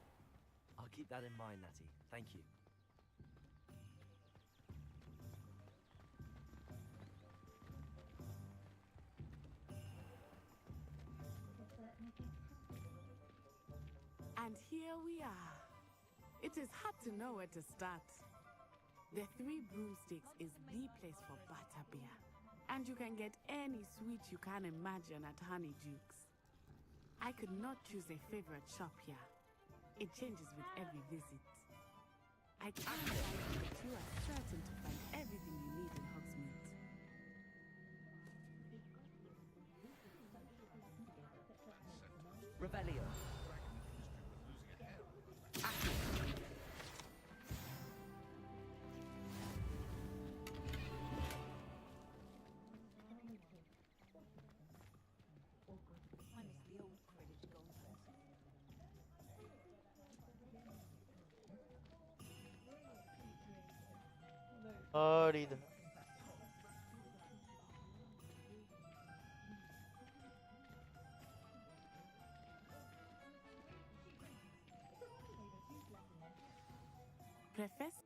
I'll keep that in mind, Natty. Thank you. And here we are. It is hard to know where to start. The Three Broomsticks is the place for butterbeer. And you can get any sweet you can imagine at Honeydukes. I could not choose a favorite shop here. It changes with every visit. I can't guarantee that you are certain to find everything you need in Hogsmeade. Revelio. और इधर Professor?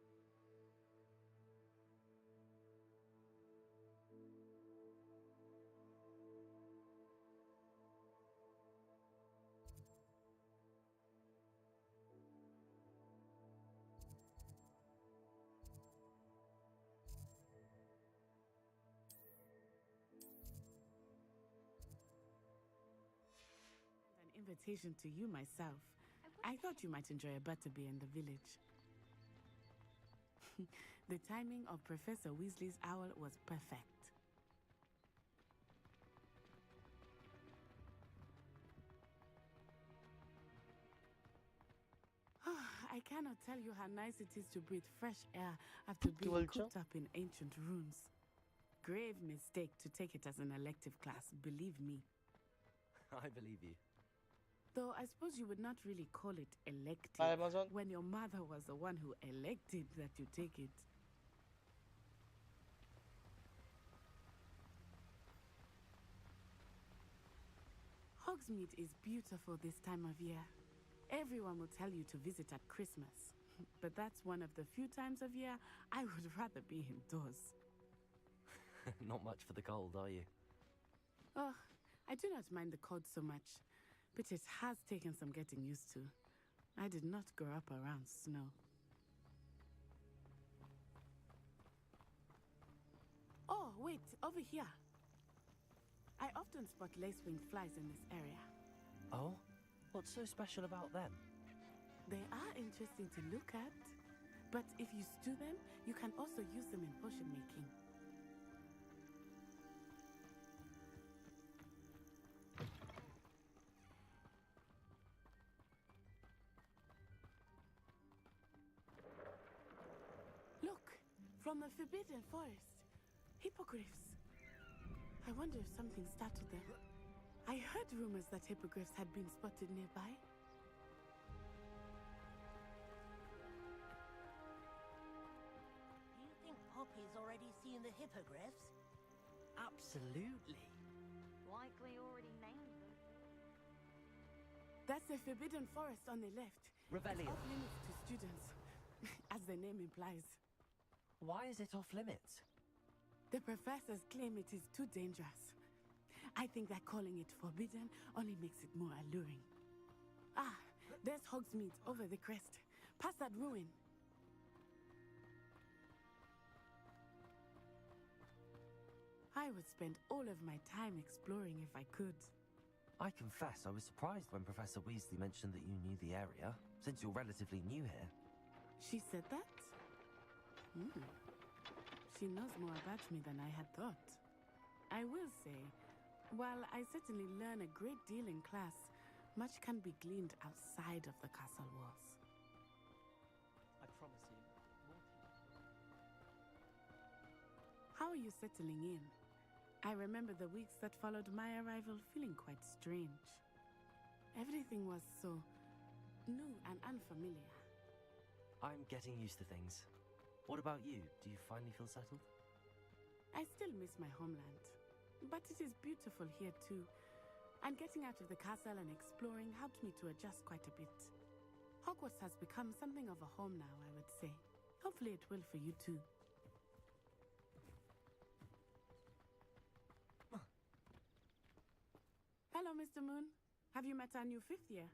Invitation to you myself. I thought you might enjoy a butterbeer in the village. The timing of Professor Weasley's owl was perfect. I cannot tell you how nice it is to breathe fresh air after being cooped up in ancient ruins. Grave mistake to take it as an elective class, believe me. I believe you. Though I suppose you would not really call it elective when your mother was the one who elected that you take it. Hogsmeade is beautiful this time of year. Everyone will tell you to visit at Christmas. But that's one of the few times of year I would rather be indoors. Not much for the cold, are you? Oh, I do not mind the cold so much. But it has taken some getting used to. I did not grow up around snow. Oh, wait, over here. I often spot lace-winged flies in this area. Oh? What's so special about them? They are interesting to look at. But if you stew them, you can also use them in potion making. From the Forbidden Forest. Hippogriffs. I wonder if something startled them. I heard rumors that hippogriffs had been spotted nearby. Do you think Poppy's already seen the hippogriffs? Absolutely. Likely already named them. That's the Forbidden Forest on the left. Revelio. It's off limits to students, as the name implies. Why is it off limits? The professors claim it is too dangerous. I think that calling it forbidden only makes it more alluring. Ah, there's Hogsmeade over the crest. Past that ruin. I would spend all of my time exploring if I could. I confess I was surprised when Professor Weasley mentioned that you knew the area, since you're relatively new here. She said that? Hmm. She knows more about me than I had thought. I will say, while I certainly learn a great deal in class, much can be gleaned outside of the castle walls. I promise you, more to you. How are you settling in? I remember the weeks that followed my arrival feeling quite strange. Everything was so new and unfamiliar. I'm getting used to things. What about you? Do you finally feel settled? I still miss my homeland, but it is beautiful here too. And getting out of the castle and exploring helped me to adjust quite a bit. Hogwarts has become something of a home now, I would say. Hopefully it will for you too. Hello, Mr. Moon. Have you met our new 5th year?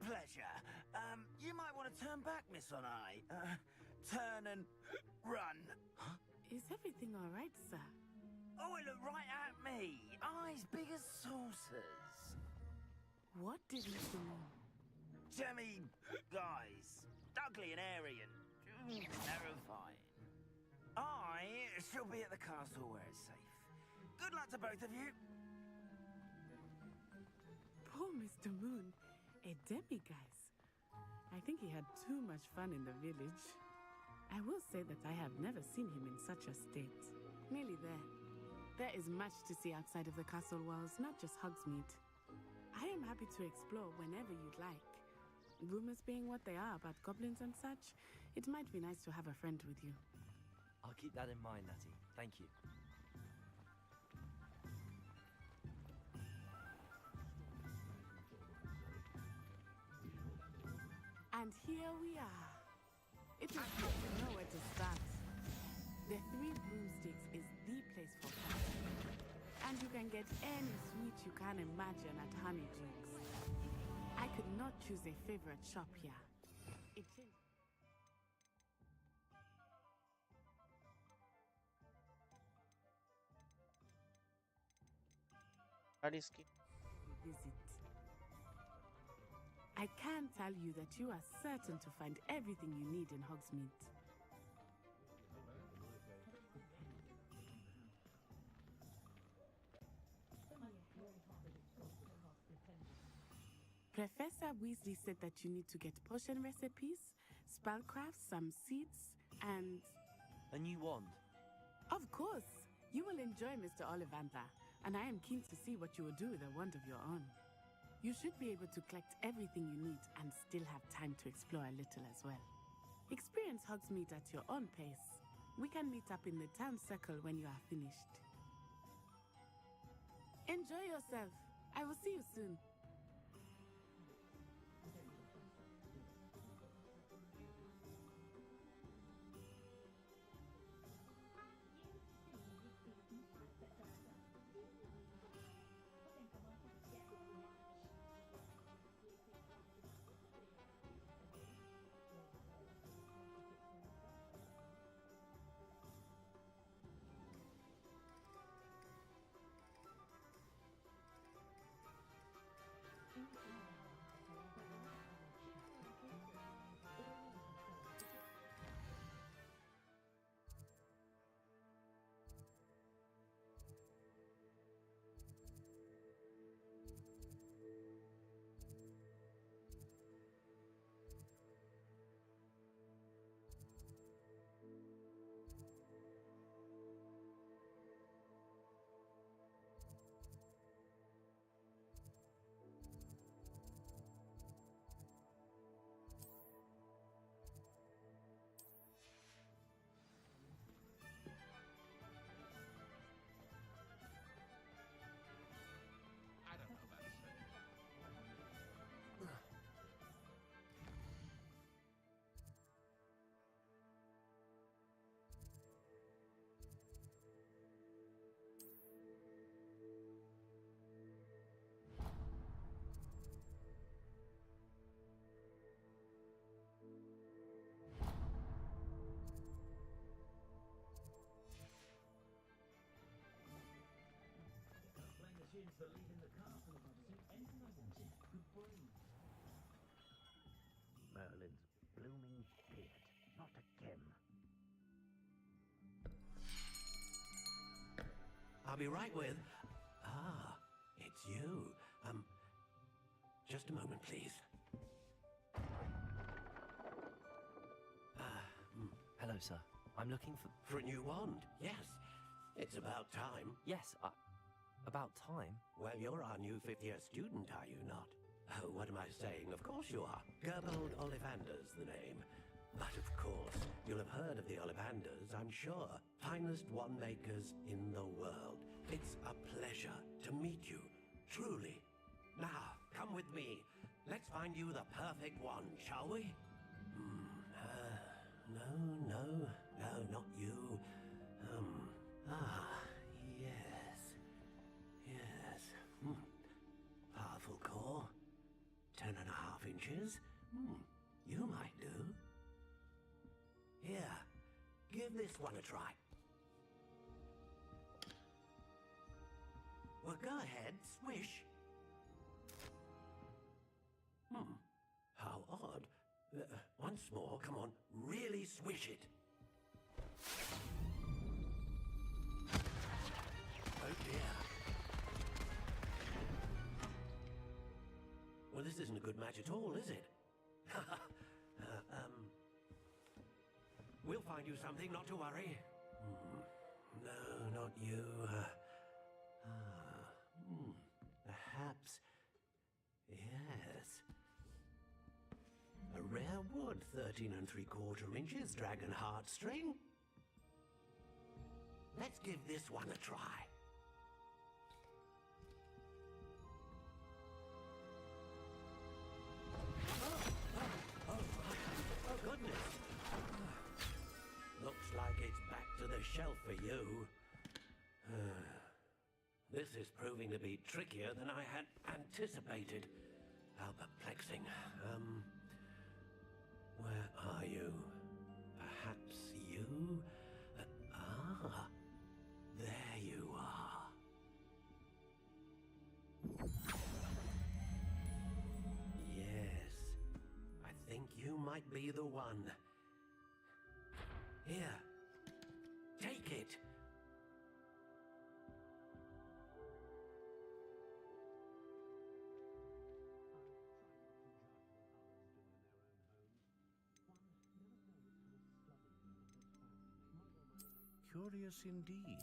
Pleasure. You might want to turn back, Miss Onai. Turn and run. Huh? Is everything all right, sir? Oh, it looked right at me. Eyes big as saucers. What did Mr. Moon? Jemmy guys. Ugly and airy and terrifying. I shall be at the castle where it's safe. Good luck to both of you. Poor Mr. Moon. A demiguise. I think he had too much fun in the village. I will say that I have never seen him in such a state. Nearly there. There is much to see outside of the castle walls, not just Hogsmeade. I am happy to explore whenever you'd like. Rumors being what they are about goblins and such, it might be nice to have a friend with you. I'll keep that in mind, Natty. Thank you. And here we are. It is good to know where to start. The 3 Broomsticks is the place for fun. And you can get any sweet you can imagine at Honeydukes. I could not choose a favorite shop here. It changed. Visit. I can tell you that you are certain to find everything you need in Hogsmeade. Professor Weasley said that you need to get potion recipes, spellcrafts, some seeds, and... A new wand? Of course! You will enjoy Mr. Ollivander, and I am keen to see what you will do with a wand of your own. You should be able to collect everything you need and still have time to explore a little as well. Experience Hogsmeade at your own pace. We can meet up in the town circle when you are finished. Enjoy yourself. I will see you soon. Merlin's blooming beard, not a gem. be right with... Ah, it's you. Just a moment, please. Hello, sir. I'm looking for... For a new wand, yes. It's about time. Yes, about time? Well, you're our new 5th-year student, are you not? Oh, what am I saying? Of course you are. Gerbold Ollivander's the name. But of course, you'll have heard of the Ollivanders, I'm sure. Finest wand makers in the world. It's a pleasure to meet you, truly. Now, come with me. Let's find you the perfect wand, shall we? No, not you. Yes. Powerful core. 10.5 inches. You might do. Here, give this one a try. Well, go ahead, swish. How odd. Once more, come on, really swish it. Oh dear. Well, this isn't a good match at all, is it? We'll find you something, not to worry. No, not you. Perhaps... Yes. A rare wood, 13 3/4 inches, dragon heartstring. Let's give this one a try. Oh goodness. Looks like it's back to the shelf for you. This is proving to be trickier than I had anticipated. How perplexing. Where are you? Perhaps you? There you are. Yes, I think you might be the one. Here, take it. Curious indeed.